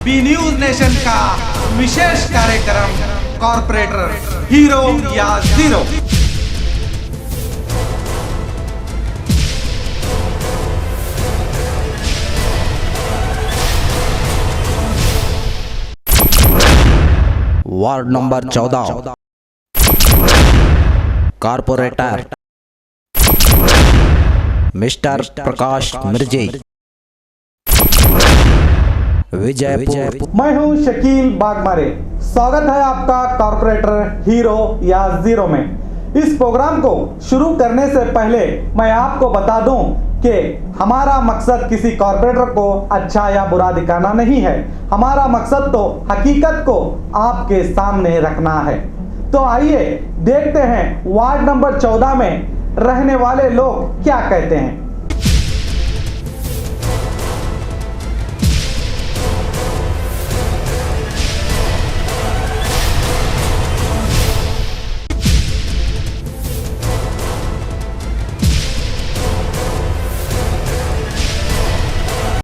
B news nation का विशेष कार्यक्रम कॉर्पोरेटर हीरो या zero. Ward number 14 corporator mister Prakash Mirji, Vijayapur. मैं हूं शकील बागमारे। स्वागत है आपका कॉर्पोरेटर हीरो या जीरो में। इस प्रोग्राम को शुरू करने से पहले मैं आपको बता दूं कि हमारा मकसद किसी कॉर्पोरेटर को अच्छा या बुरा दिखाना नहीं है। हमारा मकसद तो हकीकत को आपके सामने रखना है। तो आइए देखते हैं वार्ड नंबर 14 में रहने वाले लोग क्या कहते हैं।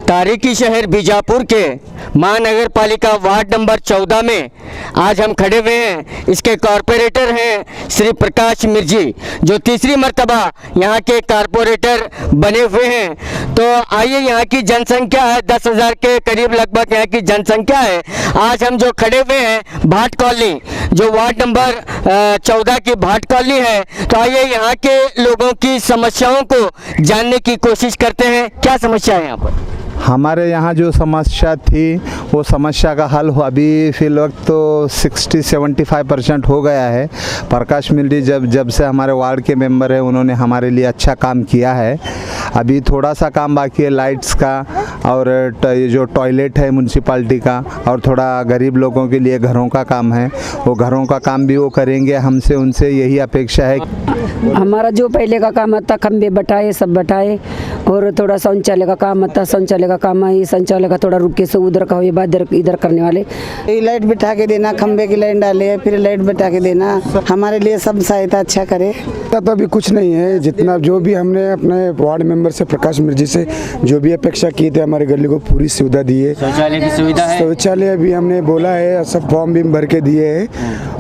तारीखी शहर बीजापुर के महानगर पालिका वार्ड नंबर 14 में आज हम खड़े हुए हैं। इसके कॉर्पोरेटर हैं श्री प्रकाश मिर्जी, जो तीसरी मर्तबा यहाँ के कॉर्पोरेटर बने हुए हैं। तो आइए, यहाँ की जनसंख्या है 10,000 के करीब लगभग यहाँ की जनसंख्या है। आज हम जो खड़े हुए हैं भाट कॉलोनी, जो वार्ड नंबर 14 की भाट कॉलोनी है। तो आइए यहाँ के लोगों की समस्याओं को जानने की कोशिश करते हैं। क्या समस्या है यहाँ पर? हमारे यहाँ जो समस्या थी वो समस्या का हल हो अभी फिल वक्त तो 60-75% हो गया है। प्रकाश मिर्जी जब से हमारे वार्ड के मेंबर हैं, उन्होंने हमारे लिए अच्छा काम किया है। अभी थोड़ा सा काम बाकी है लाइट्स का, और ये जो टॉयलेट है म्यूनसिपाल्टी का, और थोड़ा गरीब लोगों के लिए घरों का काम है। वो घरों का काम भी वो करेंगे, हमसे उनसे यही अपेक्षा है। हमारा जो पहले का काम था, खंबे बटाए सब बटाए, और थोड़ा शौचालय का काम था, शौचालय का काम है। शौचालय का थोड़ा रुके से उधर का हो, बाद इधर करने वाले लाइट बिठा के देना, खंबे की लाइन डाले फिर लाइट बिठा के देना, हमारे लिए सब सहायता अच्छा करे। तो अभी कुछ नहीं है, जितना जो भी हमने अपने वार्ड मेंबर से प्रकाश मिर्जी से जो भी अपेक्षा की थे, हमारे गली को पूरी सुविधा दी है। शौचालय की सुविधा है, शौचालय अभी हमने बोला है, सब फॉर्म भी भर के दिए हैं,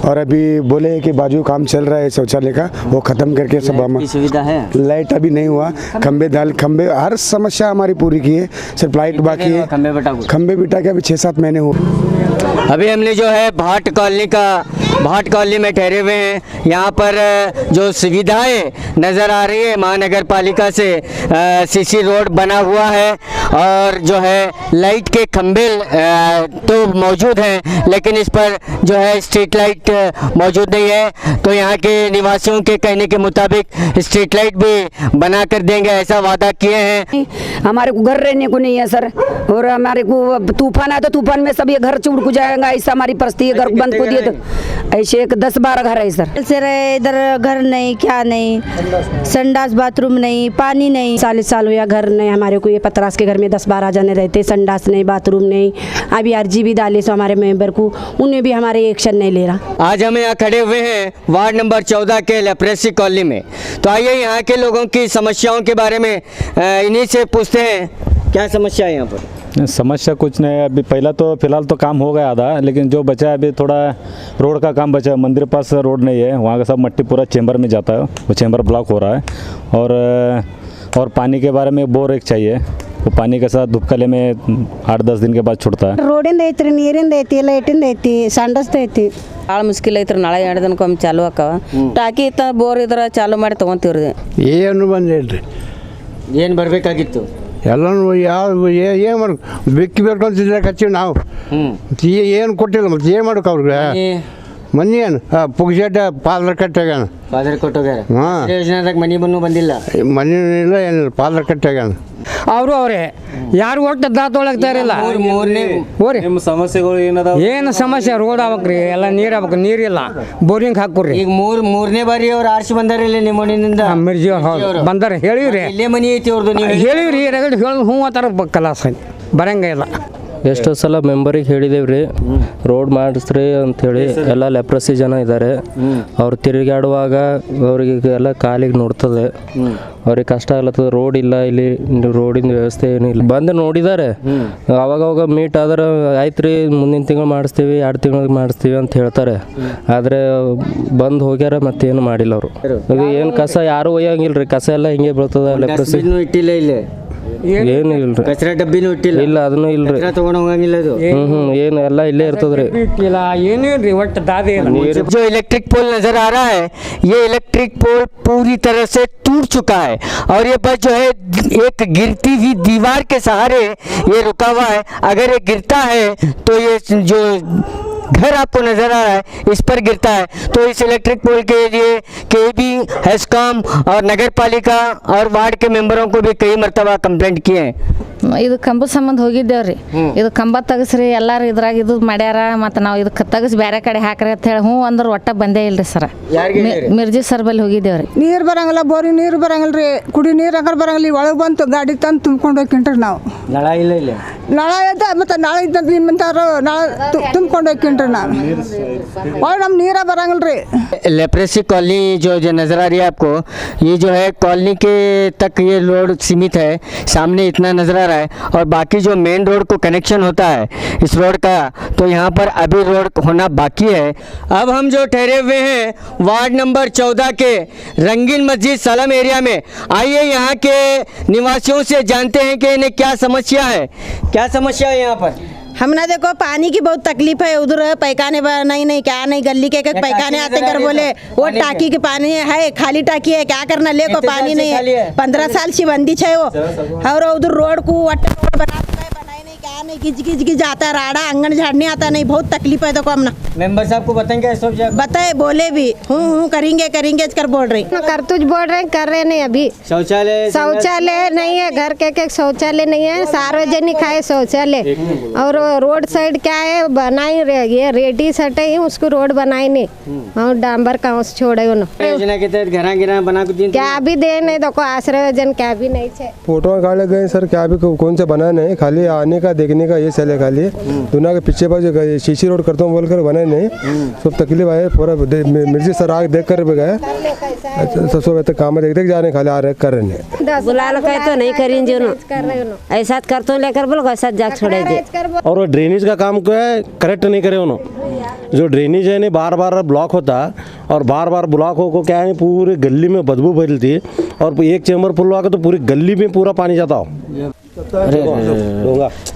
और अभी बोले हैं कि बाजू काम चल रहा है शौचालय का, वो खत्म करके सब हम सुविधा है। लाइट अभी नहीं हुआ, खंबे हर समस्या हमारी पूरी की है, सिर्फ लाइट बाकी है। खंबे बिठा के अभी 6-7 महीने हो। अभी हमने जो है भाट कॉलोनी में ठहरे हुए हैं। यहाँ पर जो सुविधाएं नज़र आ रही है महानगर पालिका से, सीसी रोड बना हुआ है, और जो है लाइट के खंभे तो मौजूद हैं, लेकिन इस पर जो है स्ट्रीट लाइट मौजूद नहीं है। तो यहाँ के निवासियों के कहने के मुताबिक स्ट्रीट लाइट भी बना कर देंगे, ऐसा वादा किए हैं। हमारे को घर रहने को नहीं है सर, और हमारे को तूफान आया तो तूफान में सब ये घर चुड़ को जाएगा, ऐसा हमारी परिस्थिति है। घर बंद को दिए तो ऐसे 10-12 घर है सर। से रहे इधर, घर नहीं, क्या नहीं, संडास बाथरूम नहीं, पानी नहीं। 40 साल हुआ घर नहीं हमारे को। ये पतरास के घर में 10-12 जने रहते, संडास नहीं, बाथरूम नहीं। अभी अर्जी भी डाले सो हमारे मेंबर को, उन्हें भी हमारे एक्शन नहीं ले रहा। आज हम यहाँ खड़े हुए हैं वार्ड नंबर 14 के लेप्रेसी कॉलोनी में। तो आइए यहाँ के लोगों की समस्याओं के बारे में इन्हीं से पूछते हैं। क्या समस्या है यहाँ पर? समस्या कुछ नहीं है, अभी पहला तो फिलहाल तो काम हो गया आधा, लेकिन जो बचा है अभी थोड़ा रोड का काम बचा है। मंदिर पास रोड नहीं है, वहाँ का सब मट्टी पूरा चेंबर में जाता है, वो चेंबर ब्लॉक हो रहा है। और पानी के बारे में बोर एक चाहिए, वो पानी के साथ धूपकले में 8-10 दिन के बाद छुड़ता है। रोडिंद ऐत्री, ನೀರಿಂದ ಐತಿ, ಲೈಟಿಂದ ಐತಿ, ಸಂಡಸ್ದ ಐತಿ. ಭಾಳ ಮುಸ್ಕಿಲ್ ಐತ್ರಿ. ನಾಳೆ 2 ದಿನಕ್ಕೊಮ್ಮೆ ಚಾಲು ಆಕಾವ. ಟಾಕಿ ಇತ್ತ ಬೋರ್ ಇದ್ರ ಚಾಲು ಮಾಡಿ ತಗೊಂತೀವ್ರಿ. ಏನು ಬಂದಿಲ್ರಿ, ಏನು ಬರಬೇಕಾಗಿತ್ತು ಎಲ್ಲನೂ ಯಾವ ಏನು ಮಾಡು ಬೇಕು ಅಂತಿದ್ರೆ ಕಚ್ಚಿವಿ ನಾವು. ಏನು ಕೊಟ್ಟಿಲ್ಲ, ಮತ್ತೆ ಏನು ಮಾಡೋಕೆ ಅವ್ರಿಗೆ ಮನಿ ಏನು ಪುಗ್ಸೆಟ್ ಪಾದರ್ ಕಟ್ಟಾಗ್ಯಾನ. ಹಾಂ, ಯೋಜನೆದಾಗ ಮನಿ ಬಂದಿಲ್ಲ, ಮನಿ ಇಲ್ಲ ಏನಿಲ್ಲ, ಪಾದರ್ ಕಟ್ಟಾಗ್ಯಾನ. ಅವರು ಅವರೇ ಯಾರು ಒಟ್ಟು ದಾತೊಳಗ್ತಾ ಇರಲಿಲ್ಲ. ನಿಮ್ಮ ಸಮಸ್ಯೆಗಳು ಏನು ಸಮಸ್ಯೆ? ರೋಡ್ ಆಗ್ಬೇಕ್ರಿ, ಎಲ್ಲ ನೀರು ಆಗ್ಬೇಕು, ನೀರಿಲ್ಲ, ಬೋರಿಂಗ್ ಹಾಕ್ಕೊಡ್ರಿ. ಈಗ ಮೂರನೇ ಬಾರಿ ಅವ್ರು ಆರ್ಸಿ ಬಂದಾರಿಲ್ಲ ನಿಮ್ಮ ಮನೆಯಿಂದ? ಮಿರ್ಜಿ ಅವ್ರು ಬಂದಾರ, ಹೇಳಿವ್ರಿ. ಇಲ್ಲೇ ಮನಿ ಐತಿ ಅವ್ರದ್ದು, ನೀವು ಹೇಳಿವ್ರಿ. ರಗಡ್ ಹೇಳಿ ಹ್ಞೂ ಆತರ ಕಲಾಸ ಬರಂಗ ಇಲ್ಲ. ಎಷ್ಟೋ ಸಲ ಮೆಂಬರಿಗೆ ಹೇಳಿದೇವ್ರಿ ರೋಡ್ ಮಾಡಿಸ್ರಿ ಅಂಥೇಳಿ. ಎಲ್ಲ ಲೆಪ್ರಸಿ ಜನ ಇದ್ದಾರೆ, ಅವ್ರು ತಿರುಗಾಡುವಾಗ ಅವ್ರಿಗೆ ಎಲ್ಲ ಕಾಲಿಗೆ ನೋಡ್ತದೆ, ಅವ್ರಿಗೆ ಕಷ್ಟ ಆಗ್ಲತ್ತದ. ರೋಡ್ ಇಲ್ಲ ಇಲ್ಲಿ, ರೋಡಿನ ವ್ಯವಸ್ಥೆ ಏನಿಲ್ಲ. ಬಂದು ನೋಡಿದ್ದಾರೆ, ಅವಾಗವಾಗ ಮೀಟ್ ಆದ್ರೆ ಆಯ್ತು ರೀ ಮುಂದಿನ ತಿಂಗಳು ಮಾಡಿಸ್ತೀವಿ, 2 ತಿಂಗಳಿಗೆ ಮಾಡಿಸ್ತೀವಿ ಅಂತ ಹೇಳ್ತಾರೆ. ಆದರೆ ಬಂದು ಹೋಗ್ಯಾರ ಮತ್ತೇನು ಮಾಡಿಲ್ಲ ಅವರು. ಇದು ಏನು ಕಸ ಯಾರು ಒಯ್ಯಂಗಿಲ್ಲ ರೀ, ಕಸ ಎಲ್ಲ ಹಿಂಗೆ ಬೀಳ್ತದೆ. ಲೆಪ್ರಸಿ ಇಟ್ಟಿಲ್ಲ ಇಲ್ಲಿ ಏನು ಇಲ್ರಿ, ಕಚರಾ ಡಬ್ಬಿನೂ ಇಟ್ಟಿಲ್ಲ. ಇಲ್ಲ ಅದನ್ನು ಇಲ್ರಿ, ತಗೊಂಡು ಹೋಗಂಗಿಲ್ಲ ಅದು. ಏನು ಎಲ್ಲ ಇಲ್ಲೇ ಇರ್ತದ್ರಿ. जो इलेक्ट्रिक पोल नजर आ रहा है, ये इलेक्ट्रिक पोल पूरी तरह से टूट चुका है और ये बस जो है एक गिरती हुई दीवार के सहारे ये रुका हुआ है. अगर ये गिरता है तो ये जो घर आपको नजर आ रहा है इस पर गिरता है. तो इस इलेक्ट्रिक पोल के लिए केबी, हेस्कॉम और नगर पालिका और वार्ड के मेंबरों को भी कई मरतबा कंप्लेंट किए हैं. ಇದು ಕಂಬ ಸಂಬಂಧ ಹೋಗಿದ್ದೇವ್ರಿ. ಇದು ಕಂಬ ತೆಗಸ್ರಿ ಎಲ್ಲಾರು ಇದ್ರಾಗ ಇದು ಮಾಡ್ಯಾರ, ಮತ್ತು ನಾವು ಇದಕ್ಕೆ ತೆಗಸಿ ಬೇರೆ ಕಡೆ ಹಾಕ್ರಿ ಅಂತ ಹೇಳಿ ಹ್ಞೂ ಅಂದ್ರೆ ಒಟ್ಟ ಬಂದೇ ಇಲ್ರಿ ಸರ್. ಮಿರ್ಜಿ ಸರ್ ಬಲ್ಲಿ ಹೋಗಿದ್ದೇವ್ರಿ. ನೀರು ಬರಂಗಿಲ್ಲ, ಬೋರಿಂಗ್ ನೀರು ಬರಂಗಿಲ್ಲ ರೀ, ಕುಡಿ ನೀರು ಹಾಕರ್ ಬರಂಗಿಲ್ಲ. ಒಳಗೆ ಬಂತು ಗಾಡಿ ತಂದು ತುಂಬ್ಕೊಂಡು ಹೋಗ್ಕೊಂಡ್ರಿ ನಾವು. ನಳ ಇಲ್ಲ ಇಲ್ಲ, ನಳ ಇದ್ದ ಮತ್ತು ನಾಳೆ ಇದ್ದಂತ ನಿಮ್ಮಂತಾರು ನಾಳೆ ತುಂಬ್ಕೊಂಡು ಹೋಗ್ಕೊಂಡ್ರಿ ನಾವು. ಒಳಗೆ ನಮ್ಮ ನೀರ ಬರಂಗಿಲ್ಲ ರೀ. लेप्रेसी कॉलोनी जो नज़र आ रही है आपको, ये जो है कॉलोनी के तक ये रोड सीमित है. सामने इतना नज़र आ रहा है और बाकी जो मेन रोड को कनेक्शन होता है इस रोड का, तो यहाँ पर अभी रोड होना बाकी है. अब हम जो ठहरे हुए हैं वार्ड नंबर 14 के रंगीन मस्जिद सलम एरिया में. आइए यहाँ के निवासियों से जानते हैं कि इन्हें क्या समस्या है. क्या समस्या है यहाँ पर? हमने देखो पानी की बहुत तकलीफ है. उधर पैखाने नहीं क्या नहीं, गली के पैखाने आते कर बोले वो टाकी के पानी है, खाली टाकी है, क्या करना ले को पानी नहीं है. 15 साल से बंदी है वो. और उधर रोड को बनाई नहीं, क्या नहीं, गिज गिज गिज आता राड़ा, आंगन झाड़ने आता नहीं. बहुत तकलीफ है. देखो हमने मेंबर साहब को बताएंगे, बताए बोले भी हूँ करेंगे करेंगे कर बोल रही. करतूज बोल रहे हैं, कर रहे नहीं. अभी शौचालय नहीं है, घर के शौचालय नहीं है, सार्वजनिक है शौचालय. और रोड साइड क्या है बनाई, ये रेडी सटे ही उसको रोड बनाई नहीं. और डांबर कहाँ से छोड़े उन्होंने. योजना के तहत घर गिरा बना के क्या भी दे नहीं. देखो आश्रय योजना क्या भी नहीं है. फोटो काढ़े गए सर, क्या भी कौन से बना नहीं, खाली आने का देखने का ये चले. खाली दुनिया के पीछे पर शीशी रोड करता हूँ बोल कर बनाए नहीं. सब तकलीफ आए पूरा. मिर्जी सर आगे देख कर भी गए, सब काम देख देख जाने खाली आ रहे कर रहे. बुला लो कहे तो नहीं करेंगे ऐसा करते लेकर बोलो ऐसा जाग छोड़े. और वो ड्रेनेज का काम क्या है, करेक्ट नहीं करे उन्होंने. जो ड्रेनेज है नहीं बार बार ब्लॉक होता और बार बार ब्लॉक हो को क्या है पूरी गली में बदबू फैलती है. और एक चैम्बर फुल हुआ तो पूरी गली में पूरा पानी जाता हो.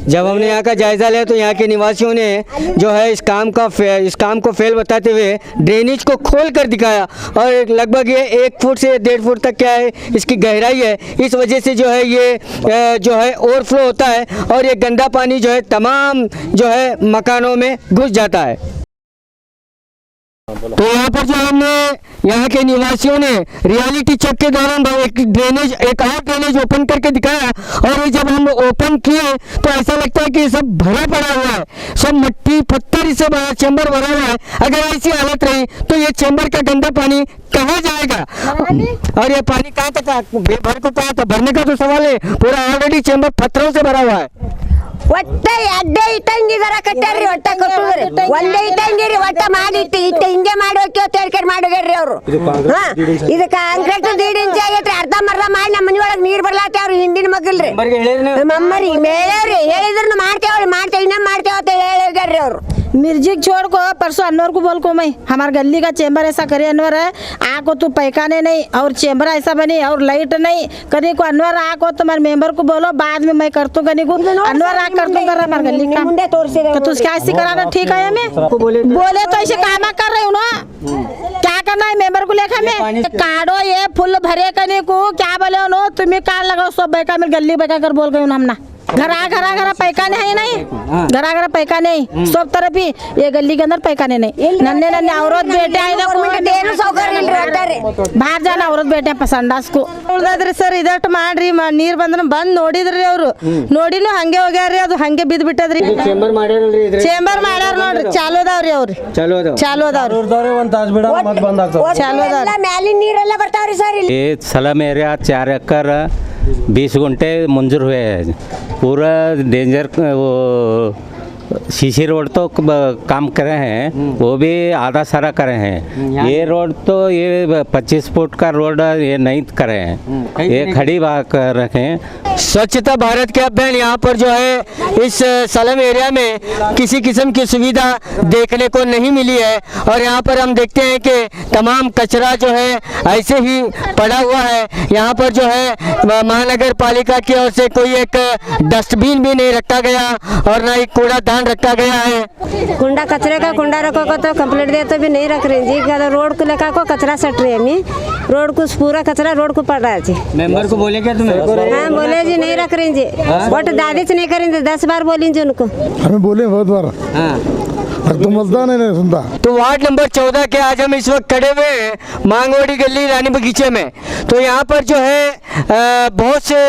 जब हमने यहाँ का जायजा लिया तो यहाँ के निवासियों ने जो है इस काम को फेल बताते हुए ड्रेनेज को खोल कर दिखाया. और लगभग ये 1 फुट से 1.5 फुट तक क्या है इसकी गहराई है. इस वजह से जो है ये जो है ओवरफ्लो होता है और ये गंदा पानी जो है तमाम जो है मकानों में घुस जाता है. तो यहाँ पर जो हमने यहाँ के निवासियों ने रियलिटी चेक के दौरान एक और ड्रेनेज ओपन करके दिखाया. और ये जब हम ओपन किए तो ऐसा लगता है कि सब भरा पड़ा हुआ है, सब मिट्टी पत्थर से बड़ा चैम्बर भरा हुआ है. अगर ऐसी हालत रही तो ये चैम्बर का गंदा पानी कहाँ जाएगा और ये पानी कहाँ तक भर को कहाँ तक भरने का तो सवाल है. पूरा ऑलरेडी चैम्बर पत्थरों से भरा हुआ है. ಒಟ್ಟೆ ಅಡ್ಡೆ ಇಟ್ಟಂಗಿದಾರ ಕಟ್ಟಾರ್ರಿ. ಒಟ್ಟ ಕಟ್ಟುದ್ರಿ ಒಂದೇ ಇಟ್ಟಂಗಿರಿ. ಒಟ್ಟ ಮಾಡಿ ಇಟ್ಟು ಹಿಂಗೆ ಮಾಡಿ ಹೋಗಿ ತೇಳ್ಕರ್ ಮಾಡೋಗ್ಯಾರ್ರಿ ಅವರು. ಇದು ಕಾಂಕ್ರೀಟ್ 1.5 ಇಂಚ್ ಆಗೈತ್ರಿ. ಅರ್ಧಂಬರ್ಧ ಮಾಡಿ ನಮ್ಮ ಮನೆ ಒಳಗೆ ನೀರು ಬರ್ಲಾತ್ತವ್ರಿ. ಹಿಂದಿನ ಮಗಲ್ರಿ ಮಮ್ಮರಿ ಮೇಳವ್ರಿ ಹೇಳಿದ್ರು ಮಾಡ್ತೇವ್ರಿ ಇನ್ನೂ ಮಾಡ್ತೇವ ಅಂತ ಹೇಳೋಗ್ಯಾರ್ರಿ ಅವರು. मिर्जी छोड़ को परसों अनवर को बोल को मैं हमारे गली का चैम्बर ऐसा करे अनवर है आको तो पैखाने नहीं और चैम्बर ऐसा बनी और लाइट नहीं कहीं को अनवर आको तो मेरे मेंबर को बोलो बाद में मैं करतूँ कहीं को अनवर आ करतूँ कर रहा हमारे गली का तो क्या ऐसे कराना ठीक है. हमें बोले तो ऐसे काम कर रहे हो ना, क्या करना है मेंबर को लेकर में काढ़ो ये फुल भरे कहीं को क्या बोले नो तुम्हें कार लगाओ सब बैका में गली बैका कर बोल गए हमना. घरा पैखाने है नहीं, घरा पैखाने सब तरफ ही ये गली के अंदर पैखाने नहीं. नन्हे नन्हे औरत बेटे बाहर जाना औरत बेटे संडास को ಉಳ್ದಾದ್ರಿ ಸರ್. ಇದಷ್ಟು ಮಾಡ್ರಿ ನೀರ್ ಬಂದ್ರ ಬಂದ್ ನೋಡಿದ್ರಿ ಅವ್ರು ನೋಡಿನೂ ಹಂಗೆ ಹೋಗ್ಯಾರ್ರಿ. ಅದು ಹಂಗೆ ಬಿದ್ದು ಬಿಟ್ಟದ್ರಿ. ಚೇಂಬರ್ ಮಾಡ್ಯಾರ ನೋಡ್ರಿ. ಚಾಲು ಅದಾವ್ರಿ ಅವ್ರಿ ಚಾಲು ಅದಾವ್ರಿ. ಮ್ಯಾಲಿನ ನೀರೆಲ್ಲ ಬರ್ತಾವ್ರಿ ಸರ್. ये सलम एरिया 4 एकड़ 20 गुंठे मंजूर हुए हैं। पूरा डेंजर वो सीसी रोड तो काम करे हैं, वो भी आधा सारा करे हैं। ये रोड तो ये 25 फुट का रोड ये नहीं करे हैं, ये खड़ी बात रखे हैं। स्वच्छता भारत के अभियान यहाँ पर जो है इस सलम एरिया में किसी किस्म की सुविधा देखने को नहीं मिली है और यहाँ पर हम देखते हैं कि तमाम कचरा जो है ऐसे ही पड़ा हुआ है। यहाँ पर जो है महानगर पालिका की ओर से कोई एक डस्टबिन भी नहीं रखा गया और ना ही कूड़ादान रखा गया है। कुंडा कचरे का कुंडा रखो को तो कंप्लीट दे तो भी नहीं रख रहे जी। रोड को लेकर को कचरा सट रही है मी रोड को पूरा कचरा रोड को पड़ रहा है जी। मेंबर को बोले क्या तुम्हें? हाँ बोले जी नहीं रख रही जी, वोट दादी से नहीं करेंगे 10 बार बोली जी उनको। हमें बोले बहुत बार तो मजदा नहीं सुनता। तो वार्ड नंबर 14 के आज हम इस वक्त खड़े हुए हैं मांगवाड़ी गली रानी बगीचे में। तो यहाँ पर जो है बहुत से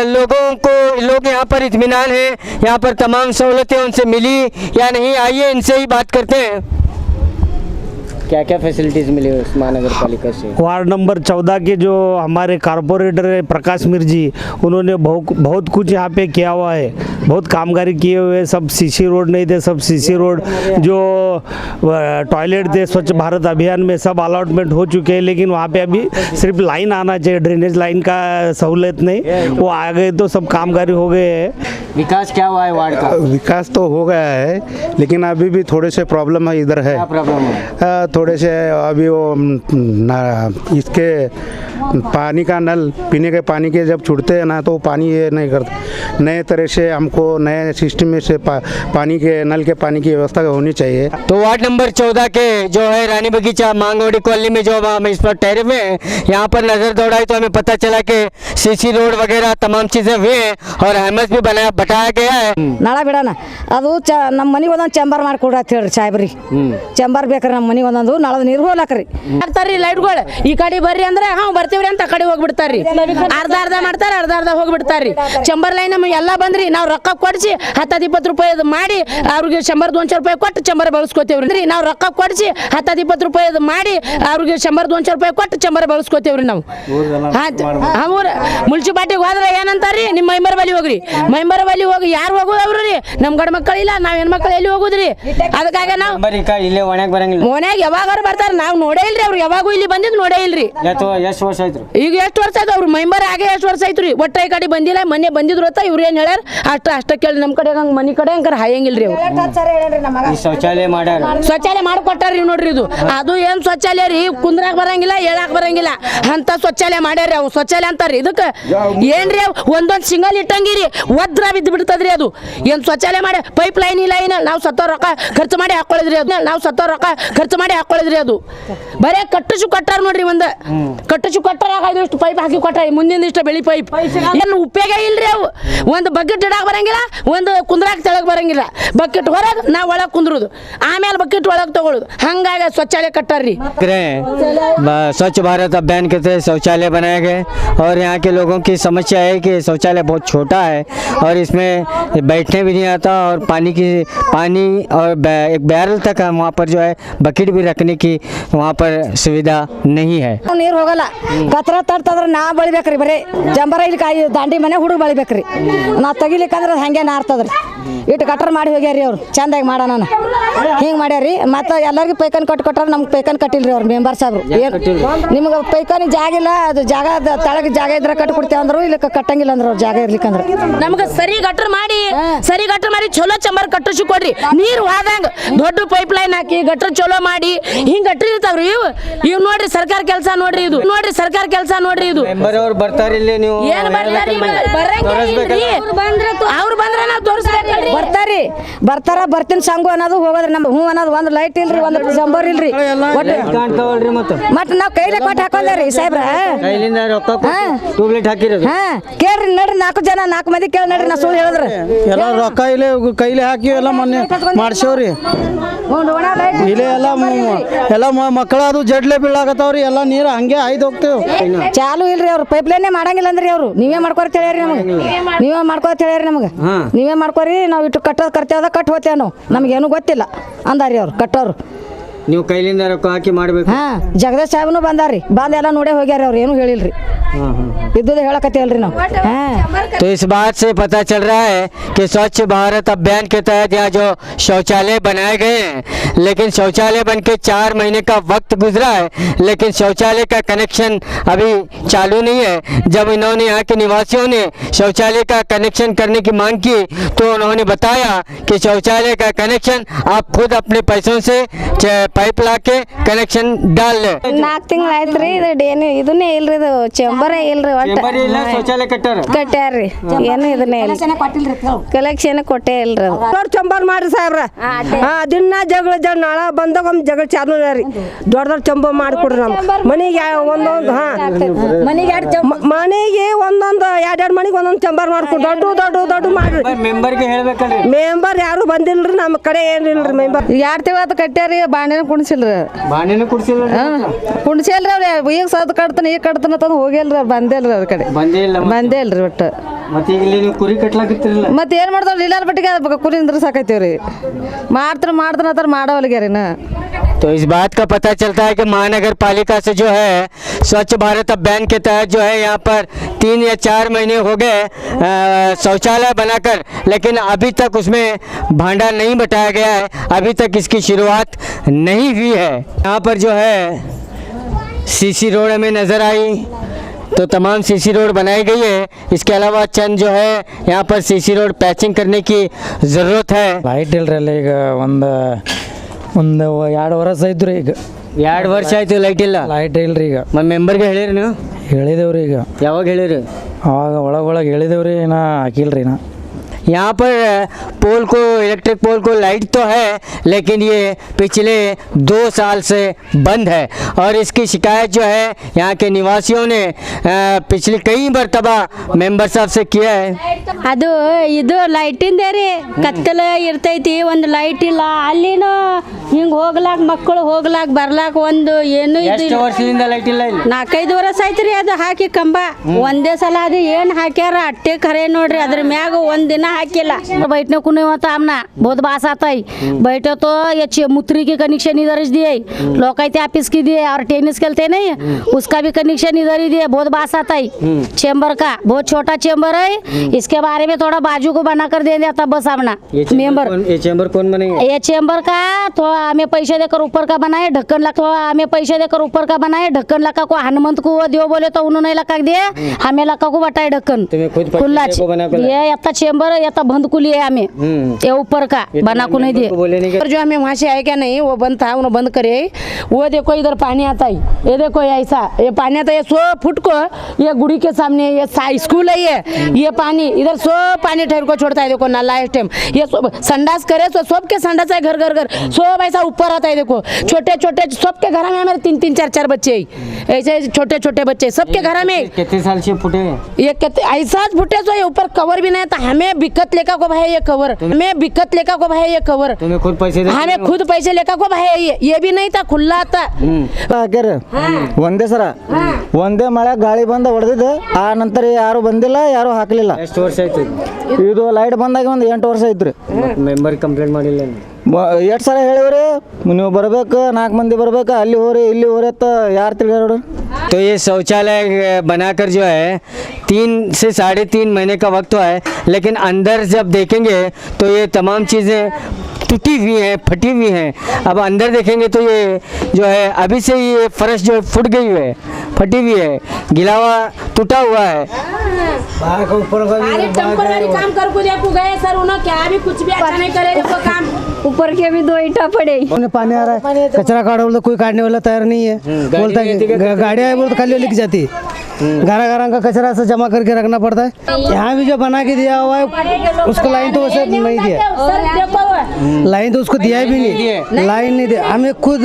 लोग यहाँ पर इत्मीनान है, यहाँ पर तमाम सहूलतें उनसे मिली या नहीं, आइए इनसे ही बात करते हैं। क्या क्या फैसिलिटीज मिली उस महानगर पालिका से? वार्ड नंबर 14 के जो हमारे कारपोरेटर है प्रकाश मिर्जी, उन्होंने बहुत कुछ यहाँ पे किया हुआ है, बहुत कामगारी किए हुए। सब सीसी रोड नहीं थे, सब सीसी रोड, जो टॉयलेट थे स्वच्छ भारत अभियान में सब अलॉटमेंट हो चुके हैं, लेकिन वहाँ पे अभी सिर्फ लाइन आना चाहिए, ड्रेनेज लाइन का सहूलत नहीं, वो आ गए तो सब कामगारी हो गए हैं। विकास क्या हुआ है वार्ड का? विकास तो हो गया है, लेकिन अभी भी थोड़े से प्रॉब्लम है इधर है। क्या प्रॉब्लम है? थोड़े से अभी वो इसके पानी का नल पीने के पानी के जब छूटते हैं ना तो पानी ये नहीं करते। नए तरह से हमको नए सिस्टम में से पानी के नल के पानी की व्यवस्था होनी चाहिए। तो वार्ड नंबर 14 के जो है रानी बगीचा मांगवाड़ी कॉलोनी में जो हम इस पर ठहरे हुए हैं, यहाँ पर नजर दौड़ाई तो हमें पता चला कि सीसी रोड वगैरह तमाम चीजें हुए हैं और अहमद भी बताया गया है। ನಾಳೆ ಬಿಡೋಣ ಅದು ನಮ್ಮ ಮನೆಗೆ ಒಂದೊಂದು ಚೇಂಬರ್ ಮಾಡಿಕೊಡ್ರಿ ಅಂತ ಹೇಳ್ರಿ ಸಾಹೇಬ್ರಿ ಚೇಂಬರ್ ಬೇಕ್ರಿ ನಮ್ಮ ಮನೆಗೆ ಒಂದೊಂದು ನಾಳೆ ನೀರು ಹೋಗ್ಲಾಕ್ರಿ ಹಾಕ್ತಾರ್ರಿ ಲೈಟ್ಗಳು ಈ ಕಡೆ ಬರ್ರಿ ಅಂದ್ರೆ ಬರ್ತೀವ್ರಿ ಅಂತ ಆ ಕಡೆ ಹೋಗ್ಬಿಡ್ತಾರ್ರಿ ಅರ್ಧ ಮಾಡ್ತಾರ ಅರ್ಧ ಹೋಗ್ಬಿಡ್ತಾರ್ರಿ ಚೇಂಬರ್ ಲೈನ್ ಎಲ್ಲ ಬಂದ್ರಿ ನಾವು ರೊಕ್ಕ ಕೊಡ್ಸಿ 10-20 ರೂಪಾಯಿ ಮಾಡಿ ಅವ್ರಿಗೆ 100-200 ರೂಪಾಯಿ ಕೊಟ್ಟು ಚೇಂಬರ್ ಬಳಸ್ಕೋತೇವ್ರಿ ನಾವು ರೊಕ್ಕ ಕೊಡ್ಸಿ 10-20 ರೂಪಾಯಿ ಮಾಡಿ ಅವ್ರಿಗೆ 100-200 ರೂಪಾಯಿ ಕೊಟ್ಟು ಚೇಂಬರ್ ಬಳಸ್ಕೋತೇವ್ರಿ ನಾವು ಮುನ್ಸಿಪಾಲ್ಟಿಗೆ ಹೋದ್ರೆ ಏನಂತಾರ್ರಿ ನಿಮ್ಮ ಮೆಂಬರ್ ಬಳಿ ಹೋಗ್ರಿ ಮೆಂಬರ್ ಬಳಿ ಹೋಗಿ ಯಾರು ಹೋಗೋದು ಅವ್ರಿ ನಮ್ ಗಂಡ ಮಕ್ಕಳಿಲ್ಲ ನಾವ್ ಹೆಣ್ಮಕ್ಳು ಎಲ್ಲಿ ಹೋಗುದ್ರಿ ಅದಕ್ಕಾಗ ನಾವು ಇಲ್ಲೇ ಒಣಗ್ ಬರಂಗಿಲ್ಲ ಮನ್ಯಾಗ ಯಾವಾಗಾರ ಬರ್ತಾರ ನಾವ್ ನೋಡೇ ಇಲ್ರಿ ಅವ್ರು ಯಾವಾಗೂ ಇಲ್ಲಿ ಬಂದಿದ್ ನೋಡೇ ಇಲ್ರಿ ಎಷ್ಟು ವರ್ಷ ಆಯ್ತು ಈಗ ಎಷ್ಟು ವರ್ಷ ಆಯ್ತು ಅವ್ರು ಮೆಂಬರ್ ಆಗಿ ಎಷ್ಟು ವರ್ಷ ಆಯ್ತ್ರಿ ಒಟ್ಟ ಈ ಕಡೆ ಬಂದಿಲ್ಲ ಮೊನ್ನೆ ಬಂದಿದ್ರು ಅಂತ ಇವ್ರು ಏನ್ ಹೇಳ್ಯಾರ ಅಷ್ಟ ಕೇಳಿ ನಮ್ ಕಡೆ ಹಂಗ ಮನಿ ಕಡೆ ಹಂಗಾರ ಹಾಯಂಗಿಲ್ರಿ ಅವ್ರು ಶೌಚಾಲಯ ಮಾಡ್ಯಾರ ಶೌಚಾಲಯ ಮಾಡ್ಕೊಟ್ಟಾರ್ರಿ ನೋಡ್ರಿ ಇದು ಅದು ಏನ್ ಶೌಚಾಲಯ ರೀ ಕುಂದ್ರಾಕ್ ಬರಂಗಿಲ್ಲ ಹೇಳಾಕ್ ಬರಂಗಿಲ್ಲ ಅಂತ ಶೌಚಾಲಯ ಮಾಡ್ಯಾರ್ರಿ ಅವು ಶೌಚಾಲಯ ಅಂತಾರ್ರಿ ಇದಕ್ಕೆ ಏನ್ರಿ ಒಂದೊಂದ್ ಸಿಂಗಲ್ ಇಟ್ಟಂಗಿರಿ ಒದ್ರ ಬಿದ್ದು ಬಿಡ್ತದ್ರಿ ಅದು ಏನ್ ಶೌಚಾಲಯ ಮಾಡಿ ಪೈಪ್ ಲೈನ್ ಇಲ್ಲ ಏನ ನಾವು ಸತ್ತೋ ರೊಕ್ಕ ಖರ್ಚು ಮಾಡಿ ಹಾಕೊಳ್ಳಿದ್ರಿ ಅದು ನಾವು ಸತ್ತೋ ರೊಕ್ಕ ಖರ್ಚು ಮಾಡಿ ಹಾಕೊಳ್ಳಿದ್ರಿ ಅದು ಬರೇ ಕಟ್ಟುಚು ಕೊಟ್ಟಾರ ನೋಡ್ರಿ ಒಂದ ಕಟ್ಟುಚು ಕೊಟ್ಟಾರ ಇಷ್ಟು ಪೈಪ್ ಹಾಕಿ ಕೊಟ್ಟಾರ ಮುಂದಿನ ಇಷ್ಟ ಬೆಳಿ ಪೈಪ್ ಏನು ಉಪಯೋಗ ಇಲ್ರಿ ಅವು ಒಂದು ಬಕೆಟ್ ಇಡಾಕ್ ಬರಂಗಿಲ್ಲ ಒಂದು ಕುಂದ್ರಾಕ್ ತೆಳಗ್ ಬರಂಗಿಲ್ಲ ಬಕೆಟ್ ಹೊರಗೆ ನಾವು ಒಳಗೆ ಕುಂದ್ರುದು ಆಮೇಲೆ ಬಕೆಟ್ ಒಳಗೆ ತಗೊಳುದು ಹಂಗಾಗಿ ಶೌಚಾಲಯ ಕಟ್ಟಾರ್ರಿ स्वच्छ भारत अभियान के तहत शौचालय बनाए गए और यहाँ के लोगों की समस्या है कि शौचालय बहुत छोटा है और इसमें बैठने भी नहीं आता और पानी और एक बैरल तक है वहाँ पर जो है बकेट भी रखने की वहाँ पर सुविधा नहीं है। ನೀರು ಹೋಗಲ್ಲ ಕತ್ರ ತರ್ತದ್ರ ನಾ ಬಳಿಬೇಕ್ರಿ ಬರೀ ಜಂಬರ ಇಲ್ಲಿ ಕಾಯಿ ದಾಂಡಿ ಮನೆ ಹುಡುಗ ಬಳಿಬೇಕ್ರಿ ನಾ ತೆಗಿಲಿಕ್ಕಂದ್ರೆ ಹಂಗೆ ನಾರ್ತದ್ರಿ ಇಟ್ಟು ಕಟ್ರ ಮಾಡಿ ಹೋಗ್ಯಾರಿ ಅವ್ರು ಚಂದಾಗಿ ಮಾಡೋಣ ಹಿಂಗೆ ಮಾಡ್ಯಾರಿ ಮತ್ತು ಎಲ್ಲರಿಗೂ ಪೈಕನ್ ಕೊಟ್ಟಾರ ನಮ್ಗೆ ಪೈಕನ್ ಕಟ್ಟಿಲ್ರಿ ಅವ್ರು ಮೆಂಬರ್ ಸಾಬ್ರು ನಿಮ್ಗೆ ಪೈಕಾನಿ ಜಾಗ ಇಲ್ಲ ಅದು ಜಾಗ ತಳಗ ಜಾಗ ಇದ್ರೆ ಕಟ್ಟಿ ಕೊಡ್ತೇವೆ ಅಂದ್ರು ಇಲ್ಲಿ ಕಟ್ಟಂಗಿಲ್ಲ ಅಂದ್ರೆ ಅವ್ರು ಜಾಗ ಇರ್ಲಿಕ್ಕಂದ್ರೆ ನಮ್ಗೆ ಸರಿ ಗಟ್ರ ಮಾಡಿ ಚಲೋ ಚಂಬರ್ ಕಟ್ಟಿಸಿ ಕೊಡ್ರಿ ನೀರು ಹೋದಂಗ ದೊಡ್ಡ ಪೈಪ್ ಲೈನ್ ಹಾಕಿ ಗಟ್ರ ಚಲೋ ಮಾಡಿ ಹಿಂಗ್ ಗಟ್ರಿ ಇರ್ತಾವ್ರಿ ಇವ್ ನೋಡ್ರಿ ಸರ್ಕಾರ ಕೆಲಸ ನೋಡ್ರಿ ಇದು ಇದು ಅವ್ರು ಬರ್ತಾರೆ ಇಲ್ಲಿ ನೀವು ಏನ್ ಬರ್ತಾರಿ ಅವ್ರು ಬಂದ್ರೆ ನಾವು ತೋರಿಸ್ಬೇಕಲ್ರಿ ಬರ್ತಾರ ಬರ್ತೀನಿ ಸಂಗು ಅನ್ನೋದು ಹೋಗೋದ್ರಿ ನಮ್ಗೆ ಹ್ಞೂ ಅನ್ನೋದು ಒಂದು ಲೈಟ್ ಇಲ್ರಿ ಒಂದು ಜಂಬರ್ ಇಲ್ರಿ ಮತ್ತೆ ನಾವು ಕೈಲೇ ಕೊಟ್ಟು ಹಾಕೊಂಡ್ರಿ ಸಾಹೇಬ್ರ ಟ್ಯೂಬ್ಲೈಟ್ ಹಾಕಿರೋದು ಕೇಳ್ರಿ ನಡ್ರಿ 4 ಮಂದಿ ಕೇಳಿ ನಡ್ರಿ ನಾ ಸುಳ್ಳು ಹೇಳಿದ್ರೆ ಎಲ್ಲ ರೊಕ್ಕ ಇಲ್ಲೇ ಕೈಲಿ ಹಾಕಿ ಎಲ್ಲ ಮೊನ್ನೆ ಮಾಡ್ಸೇವ್ರಿ ಇಲ್ಲೇ ಎಲ್ಲ ಮಕ್ಕಳ ಅದು ಜಡ್ಲೆ ಬೀಳಾಕತ್ತಾವ್ರಿ ಎಲ್ಲ ನೀರು ಹಂಗೆ ಹಾಯ್ದು ಹೋಗ್ತೇವೆ ಚಾಲು ಇಲ್ರಿ ಅವ್ರು ಪೈಪ್ ಲೈನೇ ಮಾಡಂಗಿಲ್ಲ ಅಂದ್ರಿ ಅವ್ರು ನೀವೇ ಮಾಡ್ಕೊರಿ ಹೇಳ್ಯಾರಿ ನಮಗೆ ನೀವೇ ಮಾಡ್ಕೊರಿ ನಾವು ಇಟ್ಟು ಕಟ್ಟೋದು ಕರ್ತೇವದ ಕಟ್ ಹೋತೇವೆ ನಾವು ನಮಗೇನು ಗೊತ್ತಿಲ್ಲ ಅಂದಾರಿ ಅವ್ರು ಕಟ್ಟೋರು ನೀವು ಕೈಲಿಂದ ರೊಕ್ಕ ಹಾಕಿ ಮಾಡ್ಬೇಕು. ಹಾಂ ಜಗದೀಶ್ ಸಾಹೇಬ್ನು ಬಂದಾರ್ರಿ, ಬಂದು ಎಲ್ಲ ನೋಡೇ ಹೋಗ್ಯಾರ ಅವ್ರು, ಏನು ಹೇಳಿಲ್ರಿ, ಇದ್ದದ್ದು ಹೇಳಕತ್ತೇವಲ್ರಿ ನಾವು. तो इस बात से पता चल रहा है कि स्वच्छ भारत अभियान के तहत यहाँ जो शौचालय बनाए गए हैं, लेकिन शौचालय बन के 4 महीने का वक्त गुजरा है, लेकिन शौचालय का कनेक्शन अभी चालू नहीं है। जब इन्होंने यहाँ के निवासियों ने शौचालय का कनेक्शन करने की मांग की तो उन्होंने बताया कि शौचालय का कनेक्शन आप खुद अपने पैसों से पाइप ला के कनेक्शन डाल ले। 4 ತಿಂಗಳು ಆಯ್ತು ರೀ, ಇದು ಏನು ಇದನ್ನೇ ಇಲ್ರಿ, ಇದು ಚೇಂಬರೇ ಇಲ್ರಿ, ಶೌಚಾಲಯ ಕಟ್ಟ್ಯಾರ್ರಿ, ಏನು ಇದನ್ನೇ ಇಲ್ಲ, ಕಲೆಕ್ಷನ್ ಕೊಟ್ಟೇ ಇಲ್ರಿ. ದೊಡ್ಡ ಚಂಬರ್ ಮಾಡ್ರಿ ಸಾಹೇಬ್ರ, ದಿನ ಜಗಳ ನಾಳ ಬಂದಾಗ ಒಮ್ಮೆ ಜಗಳ ಚಾಲು ರೀ, ದೊಡ್ಡ ದೊಡ್ಡ ಚಂಬ ಮಾಡಿಕೊಡ್ರಿ ನಮ್ಗೆ. ಮನೆಗೆ ಒಂದೊಂದು ಮನೆಗೆ ಒಂದೊಂದು 2 ಮನೆಗೆ ಒಂದೊಂದು ಚಂಬರ್ ಮಾಡ್ಕೊಡ್ರಿ, ದೊಡ್ಡ ಮಾಡ್ರಿ. ಮೆಂಬರ್ಗೆ ಹೇಳ್ಬೇಕಲ್ರಿ, ಮೆಂಬರ್ ಯಾರು ಬಂದಿಲ್ರಿ ನಮ್ಮ ಕಡೆ, ಏನಿಲ್ರಿ ಮೆಂಬರ್. 2 ತಿಂಗಳು ಕಟ್ಟ್ಯಾರಿ, ಬಾಂಡೆನ ಕುಣಿಸಿಲ್ರಿ, ಬಾಂಡೆನ ಕುಡಿಸಿಲ್ರಿ, ಕುಣಿಸಿಲ್ರಿ ಅವ್ರು. ಈಗ ಸದ್ ಕಟ್ತಾನೆ ಈಗ ಕಟ್ತಾನ ತಂದು ಹೋಗಿಲ್ರಿ, ಅವ್ರು ಬಂದೇಲ್ರಿ ಅವ್ರ ಕಡೆ, ಬಂದೇ ಇಲ್ರಿ ಒಟ್ಟು. ಮತ್ತೆ ಈಗ ನೀವು ಕುರಿ ಕಟ್ಲಾಕಿತ್ತಿರಲ್ಲ, ಮತ್ತೆ ಏನು ಮಾಡ್ತಾವ್ರಿ, ಲೀಲಾರ್ ಬಟ್ಟಿಗೆ ಕುರಿ ಅಂದ್ರೆ ಸಾಕೈತಿವ್ರಿ, ಮಾಡ್ತಾನ ಮಾಡೋಲ್ಗ್ಯಾರಿನ. तो इस बात का पता चलता है कि महानगर पालिका से जो है स्वच्छ भारत अभियान के तहत जो है यहाँ पर 3 या 4 महीने हो गए शौचालय बनाकर, लेकिन अभी तक उसमें भांडा नहीं बटाया गया है, अभी तक इसकी शुरुआत नहीं हुई है। यहाँ पर जो है सीसी रोड हमें नज़र आई, तो तमाम सीसी रोड बनाई गई है। इसके अलावा चंद जो है यहाँ पर सीसी रोड पैचिंग करने की ज़रूरत है। ಲೈಟ್ ಇಲ್ರಿ ಈಗ ಒಂದು 2 ವರ್ಷ ಆಯ್ತು ರೀ, ಈಗ 2 ವರ್ಷ ಆಯ್ತು ಲೈಟ್ ಇಲ್ಲ, ಲೈಟ್ ಇಲ್ರಿ. ಈಗ ಮೆಂಬರ್ಗೆ ಹೇಳಿರಿ ನೀವು? ಹೇಳಿದೇವ್ರಿ. ಈಗ ಯಾವಾಗ ಹೇಳಿರಿ? ಅವಾಗ ಒಳಗೆ ಹೇಳಿದೇವ್ರಿ, ಇನ್ನ ಹಾಕಿಲ್ರಿ ನಾ. यहाँ पर पोल को, इलेक्ट्रिक पोल को लाइट तो है, लेकिन ये पिछले 2 साल से बंद है और इसकी शिकायत जो है यहाँ के निवासियों ने पिछले कई मरतबा मेंबर साहब से किया है। ಅದು ಇದು ಲೈಟಿಂದ ರೀ, ಕತ್ತಲ ಇರ್ತೈತಿ, ಒಂದು ಲೈಟ್ ಇಲ್ಲ, ಅಲ್ಲಿನೂ ಹಿಂಗೆ ಮಕ್ಕಳು ಬರ್ಲಾಕ ಒಂದು ಏನು ಎಷ್ಟು ವರ್ಷದಿಂದ ಲೈಟ್ ಇಲ್ಲ ಇಲ್ಲಿ? 4-5 ವರ್ಷ ಆಯ್ತು ರೀ. ಅದು ಹಾಕಿ ಕಂಬ ಒಂದೇ ಸಲ ಅದು ಏನು ಹಾಕ್ಯಾರ ಅಟ್ಟೆ ಖರೆ ನೋಡ್ರಿ, ಅದ್ರ ಮ್ಯಾಗ ಒಂದಿನ हाकेला बैठने को नहीं होता हमना, बहुत बास आता है। बैठे तो ये मुत्री के कनेक्शन इधर ही दिए, लोकायत ऑफिस की दिए, और टेनिस खेलते नहीं उसका भी कनेक्शन इधर ही दिए, बहुत बास आता है। चेंबर का बहुत छोटा चेंबर है, इसके बारे में थोड़ा बाजू को बना कर दे दिया बस हमना मेंबर। ये चेंबर कौन बनेगा? ये चेंबर का तो हमें पैसे देकर ऊपर का बनाए, ढक्कन लगा, हमें पैसे देकर ऊपर का बनाए, ढक्कन लगा को हनुमंत को दियो बोले तो उन्होंने लगा दिया, हमें लगा को बटाए ढक्कन खुला। ये यता चेंबर यता बंद को लिए हमें, ये ऊपर का बना को नहीं दिए। और जो हमें वहाँ से आए क्या नहीं, वो बंद था, उन्होंने बंद करे। वो देखो इधर पानी आता है, ये देखो ऐसा ये पानी आता है, ये 100 फुट को ये गुड़ी के सामने ये स्कूल है, ये पानी इधर 100 पानी ठहर को छोड़ता है। देखो नाला इस टाइम ये संडास करे तो सबके संडास है, घर घर घर सब ऐसा ऊपर आता है। देखो छोटे छोटे सबके घर में हमारे 3-3 4-4 बच्चे ऐसे छोटे छोटे बच्चे सबके घर में। कितने साल से फुटे? ये ऐसा फुटे तो ये ऊपर कवर भी नहीं था, हमें दिक्कत लेकर को भाई ये कवर, हमें दिक्कत लेकर को भाई ये कवर, तुम्हें खुद पैसे हमें खुद पैसे लेकर को भाई ये भी नहीं था, खुला था। ಒಂದೇ ಸರ ಒಂದೇ ಮಳೆ ಗಾಳಿ ಬಂದ ಹೊಡೆದಿದೆ, ಆ ನಂತರ ಯಾರು ಬಂದಿಲ್ಲ, ಯಾರು ಹಾಕಲಿಲ್ಲ. ಎಷ್ಟು ವರ್ಷ ಆಯ್ತು ಇದು ಲೈಟ್ ಬಂದಾಗ ಒಂದು 8 ವರ್ಷ ಐತ್ರಿ. ಮೆಂಬರ್ ಕಂಪ್ಲೇಂಟ್ ಮಾಡಿಲ್ಲ? 2 ಸಲ ಹೇಳಿವ್ರಿ, ನೀವು ಬರ್ಬೇಕು, 4 ಮಂದಿ ಬರ್ಬೇಕು, ಅಲ್ಲಿ ಹೋರಿ ಇಲ್ಲಿ ಹೋರಿ ಅಂತ ಯಾರು ತಿಳ್ಗಾರ. तो ये शौचालय बनाकर जो है 3 से 3.5 महीने का वक्त है, लेकिन अंदर जब देखेंगे तो ये तमाम चीज़ें टूटी हुई हैं, फटी हुई हैं। अब अंदर देखेंगे तो ये जो है अभी से ये फर्श जो फुट गई है, फटी हुई है, गिला हुआ टूटा हुआ है। काम कर को देखो गए सर, उन्होंने क्या भी कुछ भी अच्छा नहीं करे, देखो काम ऊपर के भी 2 ईंटा पड़े। पानी आ रहा है, कचरा काढ़ बोलता कोई काटने वाला तैयार नहीं है, बोलता है गाड़ी आए बोलते खाली लिख जाती, घर का कचरा से जमा करके रखना पड़ता है। यहाँ भी जो बना के दिया हुआ है उसको लाइन तो वैसे नहीं दिया, लाइन तो उसको दिया भी नहीं, लाइन नहीं दिया। हमें खुद